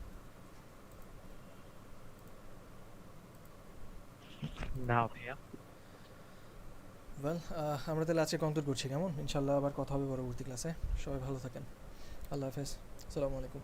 না ভাইয়া। ওয়েল, আমরা তাহলে আজকে কমপ্লিট করছি, কেমন? ইনশাল্লাহ আবার কথা হবে পরবর্তী ক্লাসে। সবাই ভালো থাকেন, আল্লাহ হাফেজ, আসসালামু আলাইকুম।